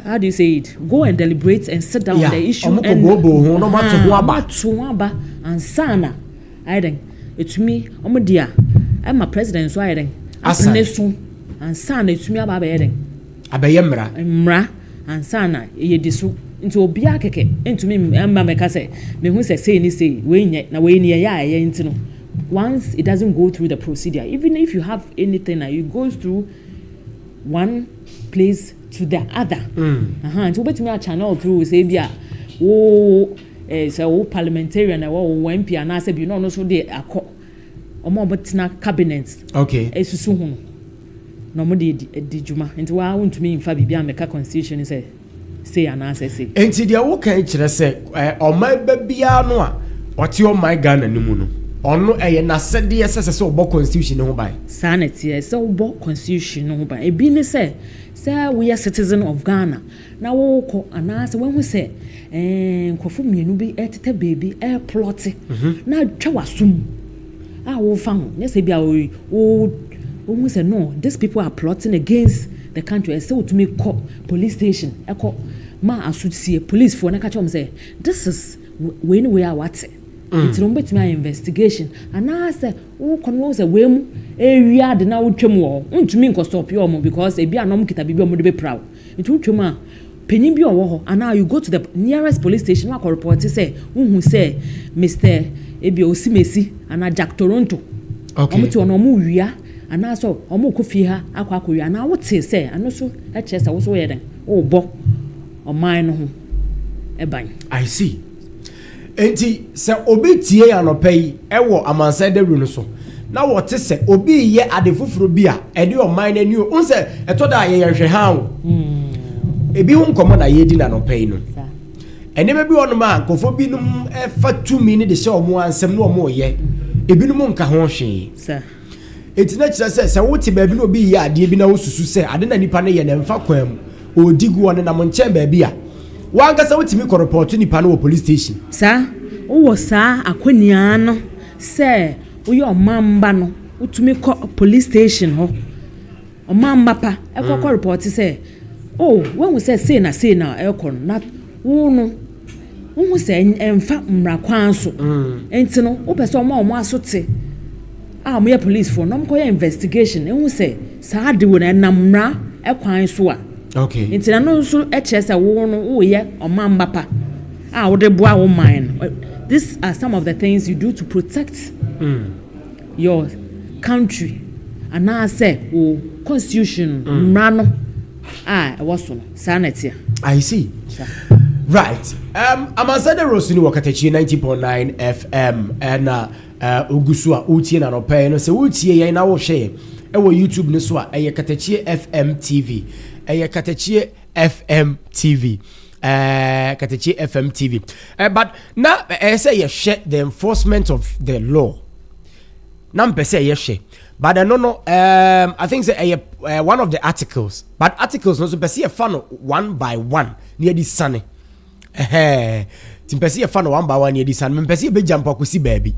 Speaker 9: how do you say it go and deliberate and sit down on the issue and
Speaker 3: go no matter who
Speaker 9: aba and sana I think etumi omodia ama president so ayeden asane so ansana etumi aba ayeden
Speaker 3: abaye mra
Speaker 9: ansana eyedi so nti obi akeke entumi amma meka say me hu say ni say we nye na we ni ya ntino once it doesn't go through the procedure even if you have anything you go through one place to the other nti obetumi a channel through say bia wo so parliamentarian na wo MP na say bi no so dey akọ omo obotina cabinet
Speaker 3: okay
Speaker 9: esusu hu no mo dey djuma nti wa wontumi mfa bibia meka constitution say ana say
Speaker 3: enti dia wo kan kire say oma babia no a ote o my Ghana ni mu no ono na sede say obo constitution no bai
Speaker 9: sanity say obo constitution no bai e bi ni say we are citizen of Ghana na wo ko ana say when we say nkofo mienu bi etete baby plot na twa wasum wo fan ne say bia we say no these people are plotting against the country I say to me call police station eko ma asutsie police for na catch them say this is when we are what it's no betimi investigation and I say wo kono say we mu area de na wo twem wo ntumi nko stop yo mo because e bia no mkita bibi o mo de be proud it wo twem a penyin bi owo ho and now you go to the nearest police station wa report say who say Mr. Ebi Osimesi and Jack Toronto
Speaker 3: okay
Speaker 9: omo ti ono mo wia and now so omo ko fi ha akwa na what say and so e che say wo so ye den wo bo o man no ho e ban
Speaker 3: I see enti se obi tie anopai e wo Amansan de ru no so na wo te se obi ye ade foforo bi a e de o man na ni o un se e to da ye hwe ha o ebi hu nkomo na ye di na anopai no ene be bi ono ma nkofo bi num e fa 2 minutes de se omo ansem na omo ye ebi num nka ho hwe
Speaker 9: sir
Speaker 3: enti na kire se wo te ba bi no obi ye ade bi na wo susu se ade na nipa ne ye na mfa kwam odigu one na mo nche ba bi a wanga sa wotimi ko report nipa no police station
Speaker 9: sa wo sa akonia no se wo ye omamba no wotumi ko police station ho omamba pa e ko report se when we say na e ko na wo no wo se emfa mra kwan so enti no wo pese omo asote mo ye police for no mo ko ye investigation e wo se sa de wo na namra e kwan so a
Speaker 3: okay
Speaker 9: enti na no so e chese wo no wo ye omamba pa wo de boa wo mine these are some of the things you do to protect your country and I say constitution mrano was no sanity
Speaker 3: I see right Amansan de Rosini Katakyie 90.9 FM and ogusu a utie na no pay no se utie ye na wo hwe e wo YouTube ne so a KatakyieFM TV KatakyieFM TV KatakyieFM TV but now say you share the enforcement of the law nam say you share but no I think say one of the articles but articles no so be say fan one by one near this sunny timpesi fan one by one near this sun me say be jump akosi baby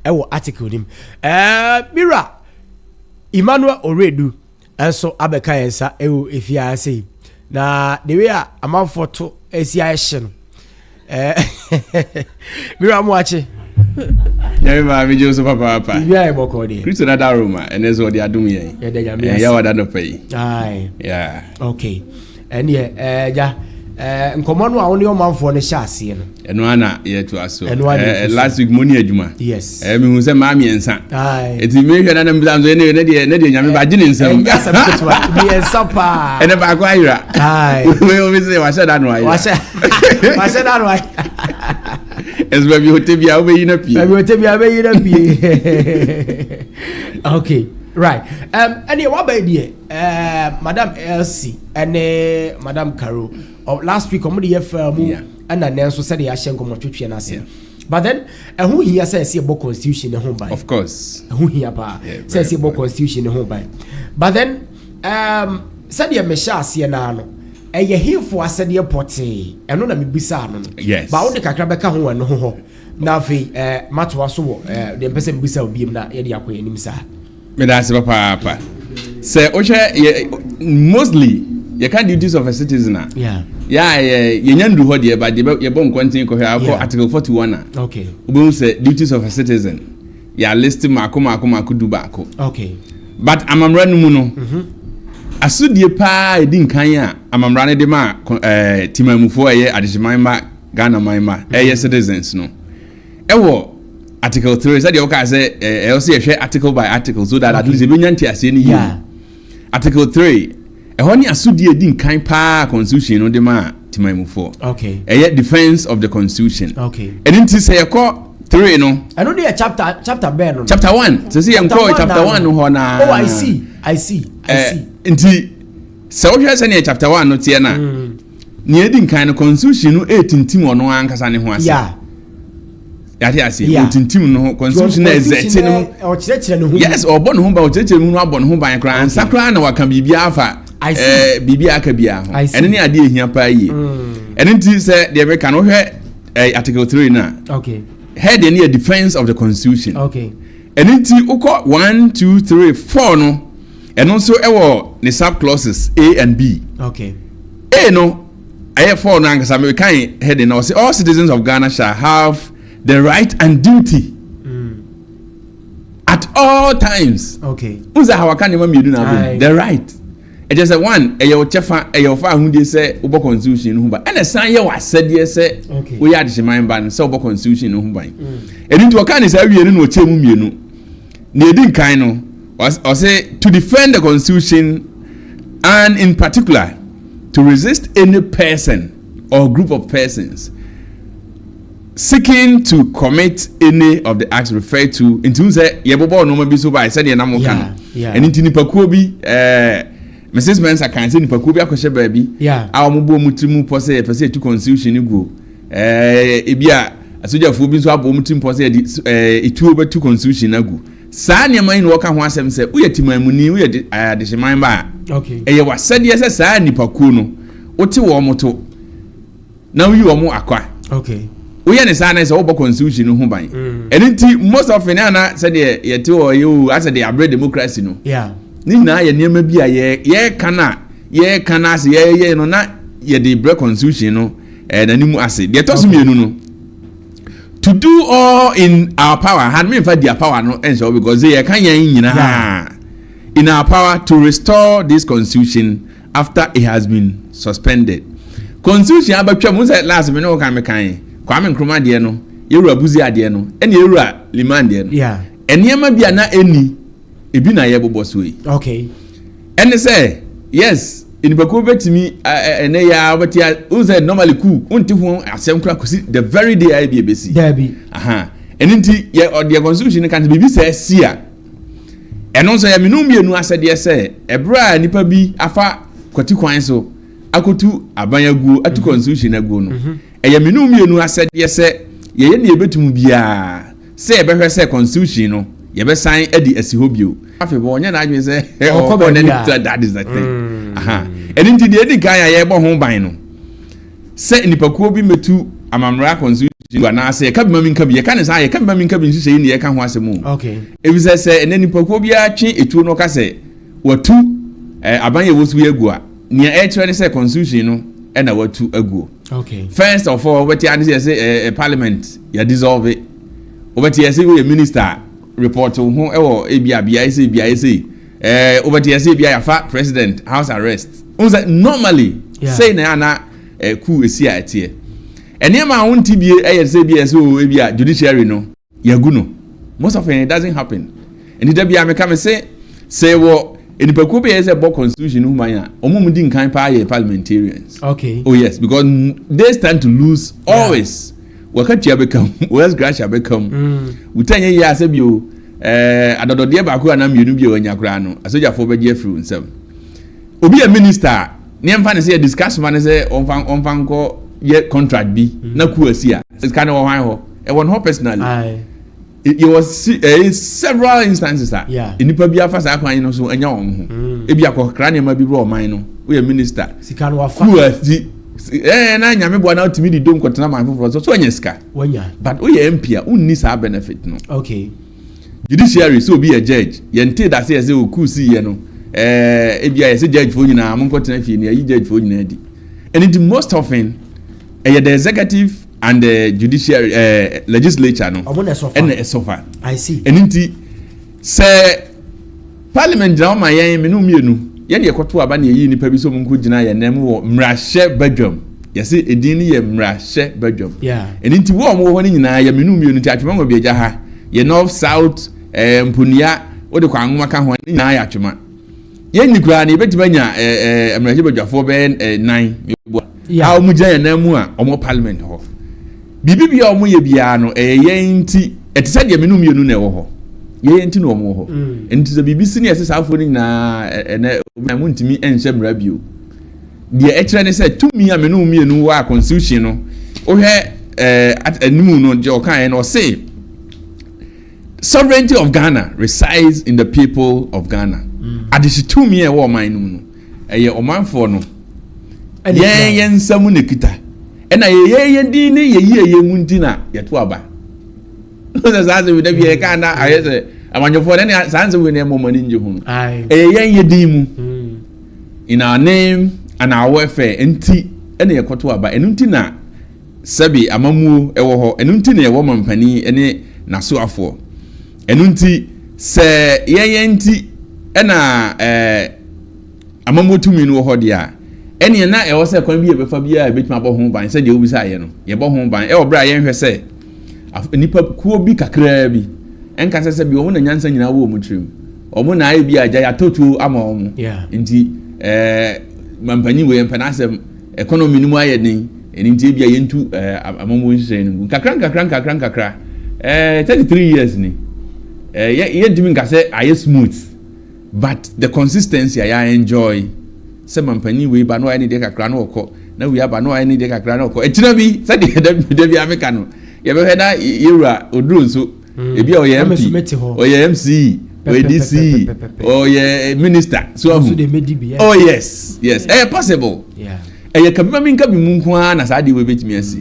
Speaker 3: e wo article nim mira Emmanuel Oredu enso abeka yensa e wo efia say na the way am for to asiation mira mo ache
Speaker 5: ya ma mi Joseph papa
Speaker 3: ya e boko de
Speaker 5: Kristo na Dawuro ma enezo de adum yen ya wada no pay
Speaker 3: ai
Speaker 5: yeah
Speaker 3: okay and yeah ja nkɔmɔ no a wɔn ne ɔmanfoɔ no hyɛ aseɛ no.
Speaker 5: ɛno ana yɛ to aso last week mo ni adwuma.
Speaker 3: yes.
Speaker 5: mi hu sɛ maa miɛnsa. eti mi hwɛ nana mbila nso ne deɛ nyame ba gye ne nsɛm.
Speaker 3: miɛnsa paa.
Speaker 5: ɛnɛ baako ayira. omi sɛ wahyɛ da no ayira.
Speaker 3: wahyɛ da no ayira.
Speaker 5: ɛsɛ baabi hote bi a wobɛyi na pie.
Speaker 3: baabi hote bi a wobɛyi na pie. okay. Right. Anyway, what about you? Madam Elsie and Madam Caro. Last week, I'm going to and then so said the Ashen come to and say. But then, who here says about constitution in home by?
Speaker 5: Of course.
Speaker 3: Who here says about constitution in home by? But then, said the Mesha Sienano. And you here for said the potty, and no, me bizarre.
Speaker 5: Yes.
Speaker 3: But only Kakrabeka who and no. Now, Matwaso, the person bizarre beam that Edia Queen himself.
Speaker 5: Me that's papa. Say mostly you can't duties of a citizen.
Speaker 3: Yeah.
Speaker 5: You nyandu ho de but you bon continue ko article 41.
Speaker 3: Okay.
Speaker 5: We say duties of a citizen. Ya list mako du bako.
Speaker 3: Okay.
Speaker 5: But amamra no mu no. Asudie pa edin kan a amamra ne de ma timamufo eye adehyeman ma Ghana man ma citizens no. Ewo Article 3 said you can say also share article by article so that at least you nyanti ase ni you. Article 3 ehoni asudie din kan pa constitution no de ma timamufo.
Speaker 3: Okay.
Speaker 5: Defense of the constitution.
Speaker 3: Okay.
Speaker 5: And it say you 3 no.
Speaker 3: I know there chapter ben no.
Speaker 5: Chapter 1. So see chapter 1 no ho na.
Speaker 3: Oh, I see.
Speaker 5: Nti so we say na chapter 1 no tie na. Ni edin kan no constitution no etintim ono ankasa ne ho ase.
Speaker 3: Yeah.
Speaker 5: Yati ase etintim no constitution na exact no.
Speaker 3: O chire no ho.
Speaker 5: Yes, o bon ho ba o chire mu no abon ho ban kra ansa kra na waka bibia afa. Bibia aka bia ho. Ene ne ade ehia pa yi. Ene nti say de be kan no hwe article 3 na.
Speaker 3: Okay.
Speaker 5: Head in the defense of the constitution.
Speaker 3: Okay.
Speaker 5: And until uko 1, 2, 3, 4 no. And also the sub clauses A and B.
Speaker 3: Okay.
Speaker 5: A no. I have 4 no because I can head in. Say all citizens of Ghana shall have the right and duty at all times.
Speaker 3: Okay.
Speaker 5: Who's that? How can you do now? The right. It just one. Your chefa. Your father who they say ubo constitution who by. And the sign you was said yes say.
Speaker 3: Okay.
Speaker 5: We had the mind ban so ubo constitution who by. And into a kind is every year no chemu mienu. Ni edin kind no. Or say to defend the constitution and in particular to resist any person or group of persons seeking to commit any of the acts referred to into say yebobo no ma bi so by said the namo kan. And into nipakuo bi Mrs. Mensa can say nipakuo bi akɔhye baabi.
Speaker 3: Yeah.
Speaker 5: A ɔmo bo mutimu pɔ sɛ pɛsɛ tu constitution ni go. Ebia asojafo bi so abo mutimu pɔ sɛ etuo betu constitution na go. Saa nneɛma yi no wɔka ho asɛm sɛ woyɛ timamuni woyɛ adehyeman ba.
Speaker 3: Okay.
Speaker 5: Ɛyɛ wasɛdeɛ sɛ saa nipakuo no wote wɔ mo to na woyi wɔ mo akwa.
Speaker 3: Okay.
Speaker 5: Woyɛ ne saa na sɛ wobɔ constitution no ho ban. Ɛno nti most of it na sɛ deɛ yɛte wɔ yɛ asɛ deɛ abrɛ democracy no.
Speaker 3: Yeah.
Speaker 5: Ni na ye niema bi a ye kana ase ye no na ye de break constitution no nanimu ase de to so mienu no to do all in our power had me for their power no enso because they can yan nyina in our power to restore this constitution after it has been suspended. Constitution abatwa mu say last me no kan me kan Kwame Nkrumah de no yewura buzi ade no ene yewura liman de no
Speaker 3: yeah
Speaker 5: eniema bi na eni ebi na ye bobo so yi.
Speaker 3: Okay.
Speaker 5: And say yes in bako betimi ene ya obeti who said normally cool unti hu asem kura kosi the very day I be ebesi.
Speaker 3: Debi.
Speaker 5: Aha. Enti ye the constitution kan bibi say sia. Eno so ya minum mienu asede say ebra nipa bi afa kwati kwan so akotu abanyaguo atu constitution aguo no. Eya minum mienu asede say ye ne ebetum bia say ebehwe say constitution no yebe sign edi asihobio afi bo nya na adwe se that is the thing. Aha. And inti de edi kan ya ye bo ho ban no se nipakuo bi metu amamra constitution na se ka bima minka bi ye kan sa ye ka bima minka bi nhye ne ye ka ho asemu.
Speaker 3: Okay.
Speaker 5: Ebi se ene nipakuo bi atwe etuo no ka se watu abanye wosu egu a ne e kire ne se constitution no e na watu aguo.
Speaker 3: Okay.
Speaker 5: First of all obeti ade say parliament ya dissolve it. Obeti say we minister report ho ewo ebia obeti say bia ya fa president house arrest. Normally say na
Speaker 11: ku esi a etie enema wonti bie say bie so ebia judiciary no yagu no most of it doesn't happen and it be ameka me say wo enipaku be say bo constitution human ya omum di nkan pa ye parliamentarians.
Speaker 3: Okay.
Speaker 11: Oh yes, because they stand to lose always. Wakatia become where's Gracia become we 10 years say bio adodode ba ko anam yenu bi onya kura no asoja fo be je free nsem obi a minister ne mfa ne say discuss man say onfa nko ye contract bi na ku asia it's kind of one ho e won ho personally it was several instances that inipa bi afa sa kwan no so anya won ho e bi akokra ne ma bi bro man no we minister
Speaker 3: sika no afa
Speaker 11: ku asi na nyame bo na otimi di dom kotena man foforo so anya sika
Speaker 3: wanya
Speaker 11: but we empia unni sa benefit no.
Speaker 3: Okay.
Speaker 11: Judiciary so be a judge yente da say o ku si ye no e bia ye say judge for nyina mon kotena fie ne yi judge for nyina di and it most often the executive and the judiciary legislature no and the sofa
Speaker 3: I see
Speaker 11: and inti say parliament na ma yen me no mienu ye de ekoto aba na yi nipa bi so mon ko gina ye nam wo mrahye badwam ye say edin ni ye mrahye badwam and inti wo mo ho ni nyina ye me no mienu ti atwema ngo bi eja ha ye north south mpunia wo de kwa anwoma ka ho nyina ya atwema ye ni kura ni betima nya mrahye badwafo be 9 how mu gya na mu a omo parliament ho bibi bia omo ye bia no yenti etisa de menum yenu na ewo ho yenti no omo ho enti ze bibi sini ese safo ni na na mu ntimi enhye mra bio de ekire ne se tumi a menum yenu wa constitution no o hwe animu no je o kan no say sovereignty of Ghana resides in the people of Ghana adisi tumi e wo man no eye omanfo no ye nsamu ne kita ena ye di ne ye munti na yeto aba no zaze we da bi ka na ayese amanyofo ne sanse we ne momani nje hu ye di mu in our name and our welfare enti ena ye koto aba enunti na sabi amamuo ewo ho enunti na ye wo mampani ene naso afo enunti se ye enti ena amamuo tumi no ho dia eni na e wo se kwan bi e befa bia e betuma bo ho ban se de obi sa ye no ye bo ho ban e obra ye nhwe se nipa kuo bi kakra bi enka se bi wo na nyansa nyina wo mu trim omo na ayi bi aja ya totu ama omo nti mampani we empana asem economy ni mu aye den eni nti bia ye ntu amamu nhwe no kakra 33 years ni ye ndimi nka se aye smooth but the consistency I enjoy se mampani we ba no any de kakra no okọ na we aba no any de kakra no okọ etina bi se de bi ameka no ye be heda yewura Oduro nso ebi o ye MP o ye MC o DC o ye minister so oh yes possible ye kabima mi nka bi mu nko na sa de we betimi asi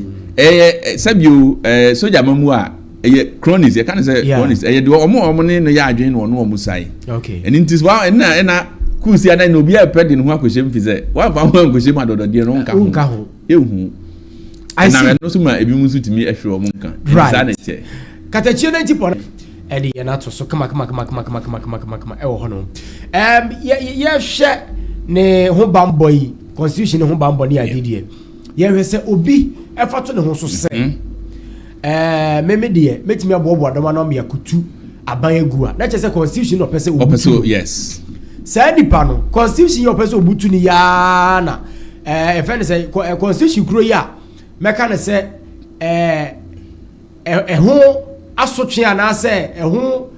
Speaker 11: sabio soja mamu a ye cronies ye kan say cronies ye de omo ne no ya adwen no omo sai
Speaker 3: okay
Speaker 11: and it is wow na kusi ana no bia pedi no ho akoshem fize wa fa ho akoshem adodode no nka ho ehu I see na no so ma ebi musu timi ehwe omo nka sa na che
Speaker 3: Katakyie na tipo edi ye na to so kama e wo ho no ye hwe ne ho bambo yi constitution ne ho bambo ne adidie ye hwe se obi e fato ne ho so se meme de metimi abobo adoma na me yakutu aban agua na che se constitution no pese obutu
Speaker 11: yes
Speaker 3: say nipa no constitution yo pese obutu ni ya na friend say constitution kuro ya meka ne se ho asotwe ana se ho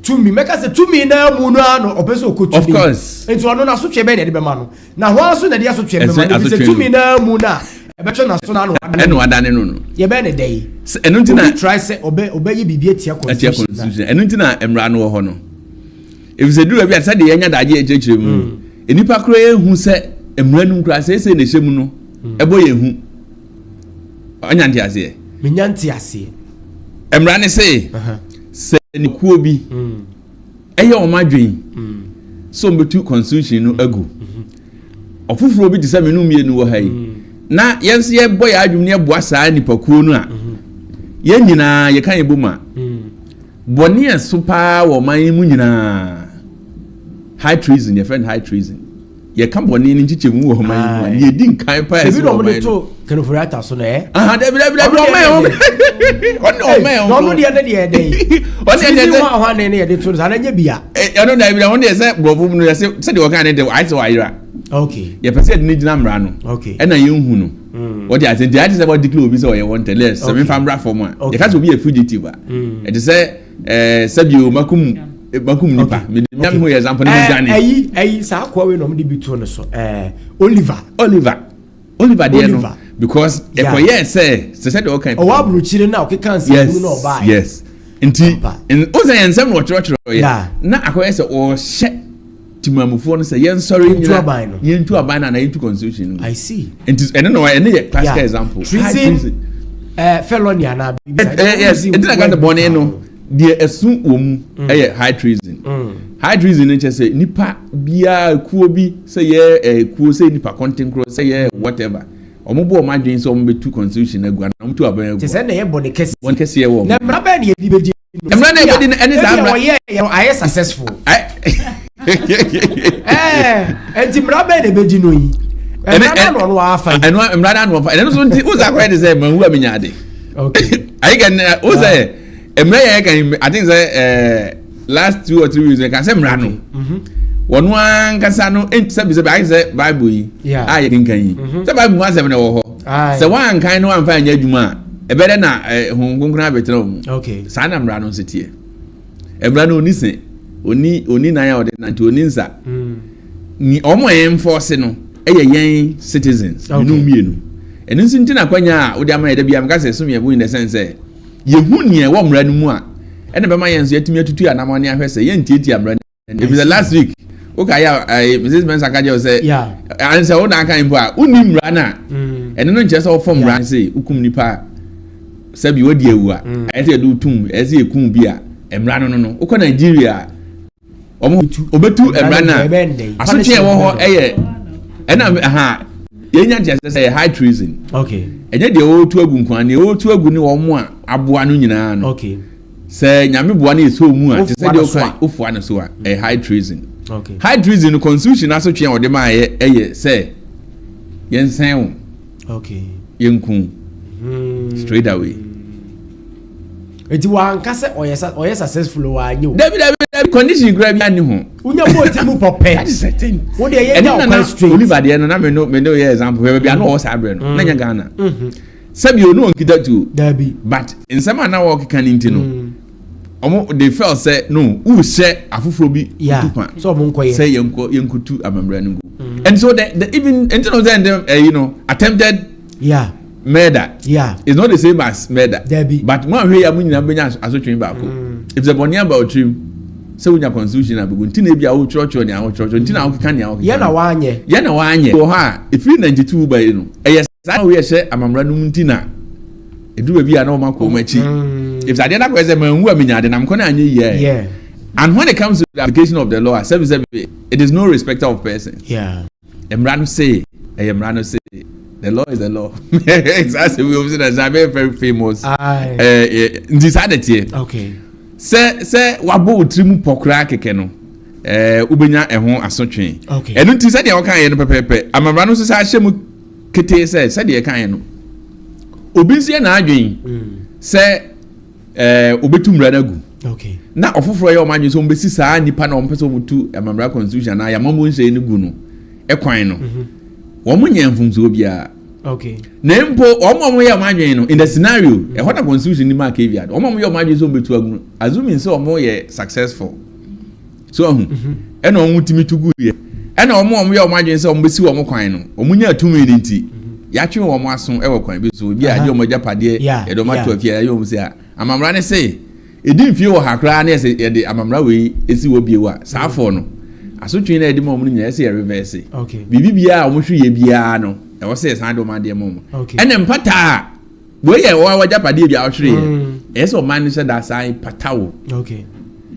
Speaker 3: tumi meka se tumi na mu no ano opese okotu
Speaker 11: of course
Speaker 3: enti ono na asotwe be na de be ma no na ho aso na de asotwe be ma no se tumi na mu na ebecho na so na no
Speaker 11: eno adane no
Speaker 3: ye be ne dey
Speaker 11: eno ntina
Speaker 3: try say obey bibia tia constitution
Speaker 11: eno ntina emra no ho no if ze do bia say de yanya daje echechire mu enipa kro ehu se emra nu kra se ne hyemu no ebo ye hu anya nti ase
Speaker 3: me nyanti ase
Speaker 11: emra ne se se ni kuo bi eye o madwen so mbetu constitution no agu ofufuro bi disa menu mienu wo hai na yense ye boy adwum ne boa saa nipa kuo no a ye nyina ye kan eboma boni eso pa wo man mu nyina high treason, your friend high treason. ye ka boni ni nchiche mu wo man ye di nkan pa
Speaker 3: esi no mo to kenofurata so na
Speaker 11: dabi o man
Speaker 3: no de dey on de ho ne ne de to sa na nya bia
Speaker 11: no dabi on de say brofu mu no say de o kan de I say wayira
Speaker 3: okay
Speaker 11: ye pese de ni gina mra no
Speaker 3: okay
Speaker 11: e na ye hu no what dey say dey say about declare obi say o ye want less so me famra for mo ye ka say obi a fugitive e dey say sabio makum nipa me nyam ho example no gane
Speaker 3: ayi sa kwa we no mo de bi to no so Oliver
Speaker 11: dey no because ekoye say de o kan
Speaker 3: o wa bru chire na o ke kan say no no ba
Speaker 11: yes nti o say ensem no chiro ya na akoye say o hye timamufo no say yen sorry nyina yen tu aban na yen tu constitution
Speaker 3: I see
Speaker 11: nti ene no ene ye classic example
Speaker 3: treason felony ana
Speaker 11: yes nti na ga born no de esu omu high treason high treason no say nipa bia kuo bi say ye kuo say nipa content cross say ye whatever omobo o madwen so ombe tu constitution agua na omtu aban agua
Speaker 3: say na ye bone kesi
Speaker 11: ye wo
Speaker 3: na mra ba na ye bi beji
Speaker 11: mra na ye bi any zamra
Speaker 3: I successful enti mra ba na beji no yi mra na no afa
Speaker 11: eno mra na no afa eno so nti uza kwa de say manhu aminyade
Speaker 3: okay
Speaker 11: I can uza mra ye kan I think say last 2 or 3 weeks kan say mra no wonu ankasa no enti be I say bible yi ye kinkan yi say bible mu asem na wo ho say wan kan no amfa anya adwuma ebede na hunkunkuna betre mu
Speaker 3: okay
Speaker 11: sa na mra no setie mra no onise oni na ya ode na nti oninsa ni omo enforce no yen citizens no mienu eno nti na kwanya odi ama yeda bia mka se so mebu in the sense ye hu ne wo mra no mu a ene be ma yen so yatimi atutu anamone ahwese yen tietia mra if the last week okay ya Mrs. Mensa kaje say answer wo na kan impo a uni mra na ene no nche se wo form mra say ukum nipa sabi wodi ewu a ese do tum ese ekun bi a mra no uko Nigeria obetu mra na asotwe wo ho ena yenya just say high treason
Speaker 3: okay
Speaker 11: enye de o tu agu nkwan ne o tu agu ni wo mo a aboa no nyina no
Speaker 3: okay
Speaker 11: say nyame boa na eso mu a te say de ofua na so a high treason
Speaker 3: okay
Speaker 11: high treason constitution asotwe o de ma ye say yensen wo
Speaker 3: okay
Speaker 11: yenkun straight away
Speaker 3: eti wa nkase oye successful wa nyu
Speaker 11: david condition grab ya ni ho
Speaker 3: unya bo ti mu popɛ
Speaker 11: that is certain
Speaker 3: wo de ye na kwa straight
Speaker 11: Oliver de no na me no ye example we bia no wo sabre no na nya Ghana sabi onu onkita tu
Speaker 3: dabi
Speaker 11: but in some na wo keka ninti no omo they felt say no who share afufuro bi tupa
Speaker 3: so mo nkoye
Speaker 11: say yenkutu amamra no and so the even until then attempted murder is not the same as murder but one way amu nyina benya asotwen ba ko if the bony about trim say unya constitution abugu ntina bia wo church ni awo church ntina wo keka ni awo
Speaker 3: ye na wanye
Speaker 11: wo ha if 92 by no yes say we share amamra no ntina edu bia na o makọ machi if I didn't say man who aminyade na mko na anye ye and when it comes to the application of the law it is no respecter of persons emrano say the law is the law. Exactly. We have seen that very famous. This adage.
Speaker 3: Okay.
Speaker 11: Say wabo utrimu pokra keke no. Ubenya ehon asotwe.
Speaker 3: Okay.
Speaker 11: Enu ti say de okan ye no pepepe. Amamra no say ahyemu kete say de kan no. Obi nsie na adwen. Say obetumra na gu.
Speaker 3: Okay.
Speaker 11: Na ofoforo ye o madwen so mbesi saa nipa na ompese omutu amamra constitution na yamamo nhyɛ ne gu no. Ekwan no. Womo nyamfumso bia.
Speaker 3: Okay.
Speaker 11: Nempo omo ye madwen no in the scenario e hona constitution ni mark aviad. Omo ye madwen so betu agu. Assuming say omo ye successful. So ena omo timi tugu ye. Ena omo ye madwen say omo besi omo kwan no. Omo nya atumi ni nti. Ya twe omo aso e wo kwan bi so bia ade omo japade e do mato afia ye omo say amamra ne say edin fie wo hakra na ye de amamra we esi wo biewa. Saafo no. Asotwe na edima omo nya say reverse.
Speaker 3: Okay.
Speaker 11: Bibi bia omo hwe ye bia no. E wo say san do ma de mom. Ena mpata we ye wo wajapade bia wo hwe ye. E so man say da sai patawo.
Speaker 3: Okay.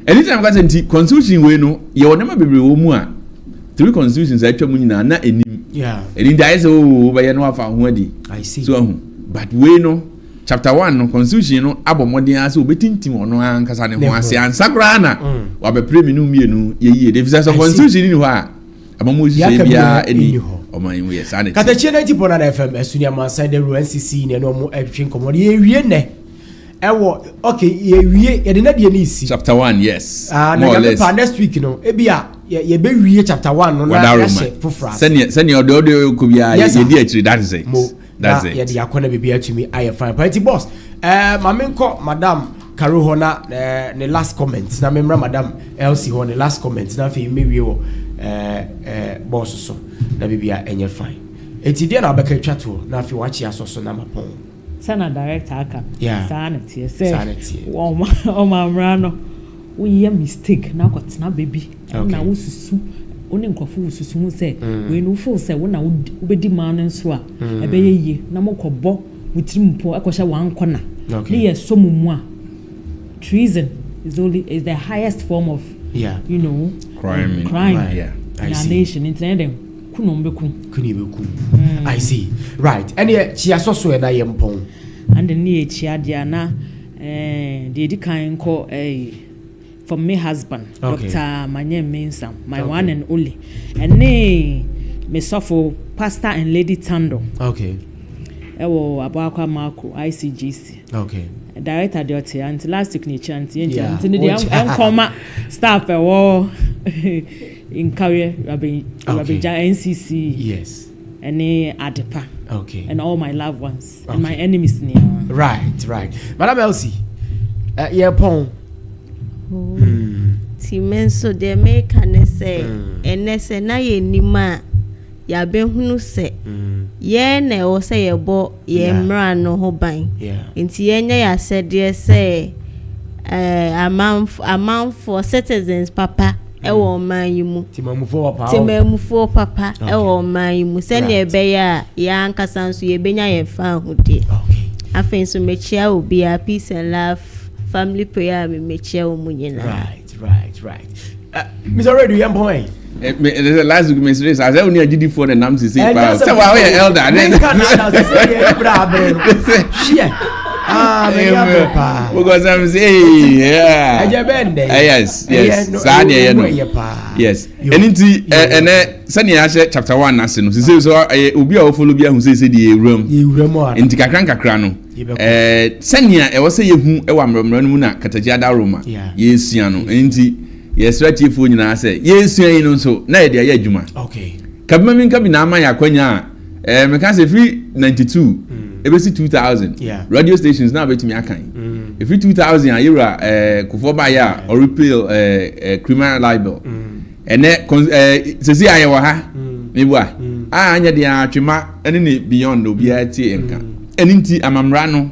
Speaker 11: Anytime ka say nti constitution we no ye wonema bebre wo mu a three constitutions atwa mu nyina na enim. Eni dai say o ba ye no afa ho adi.
Speaker 3: I see.
Speaker 11: So but we no chapter 1 no constitution no abomodin ase obetintim ono ankasa ne ho ase ansakra na wa be premium mienu ye ye defisa so constitution ni ho a abamu hye bia eni oman we sanity
Speaker 3: Katakyie 90.9 FM esuni Amansan de NCC ne no mo atwin komo ye wie ne ewo okay ye wie ye de na de ni isi
Speaker 11: chapter 1 yes
Speaker 3: more or less next week no e bia ye be wie chapter 1 no na ya she fofra
Speaker 11: send odo ko bia ye di akiri that's it
Speaker 3: ye de akona be bia tumi aye fine party boss mamenko madam Karo hona ne last comment na memra madam LC ho ne last comment na fe mewie wo boss so na bibia enye fine enti dia na obeka twato na fe wachi asoso na mapon
Speaker 9: sana director aka sanity say
Speaker 3: sanity
Speaker 9: o ma mrano we mistake na kwatena baby na wususu oni nkofo wususu mu say we no feel say wo na obedi man nso a ebe ye na mokobo wutirimpo akosha wankona ne ye somumu a treason is the highest form of you know crime
Speaker 11: yeah
Speaker 9: in our nation intended kunombeku
Speaker 3: I see right and ye chia so na yempon
Speaker 9: and ne chia dia na the edikan ko for my husband Dr. Manyem Mensam my one and only and me suffer pastor and lady Tando ewo abakwa mako ICGC director de ote anti last week ni chanti anti ni enkoma staff ewo in career rabija NCC
Speaker 3: yes
Speaker 9: any adepa and all my loved ones and my enemies near
Speaker 3: right madam Elsie ye pon
Speaker 10: ti menso de make an say enese na ye nima ya be hunu se ye na o se ye bo ye mra no ho ban nti ye nya ya se de se amount for citizens papa e wo man yimu timamufo papa e wo man yimu se ne be ya ankasa nso ye benya ye fa ho de afen so mechia obi a peace and love family prayer me mechia o munyina
Speaker 3: right Mr. Radio yamboy
Speaker 11: the last week Mr. Race, I said only a GD for the names to say, so why are you elder? Because I'm saying, yes, and Sunny Asher chapter 1 Nasin, so Ubia Folubia who says the room, in Tikakranka Crano. Senya, I was saying, who Muna, Katakyie Dawuro, yes, Siano, and yes, right chief when you say yes, you know so na dia ya adwuma kabima min ka bi na ama ya kwanya me can say free 92 ebesi 2000 radio stations na betimi akan if 2000 ayira kufo ba ya or repeal criminal libel ene sesi ayewa ha mebua anya dia atwema ene ne beyond obi ati enka ene nti amamra no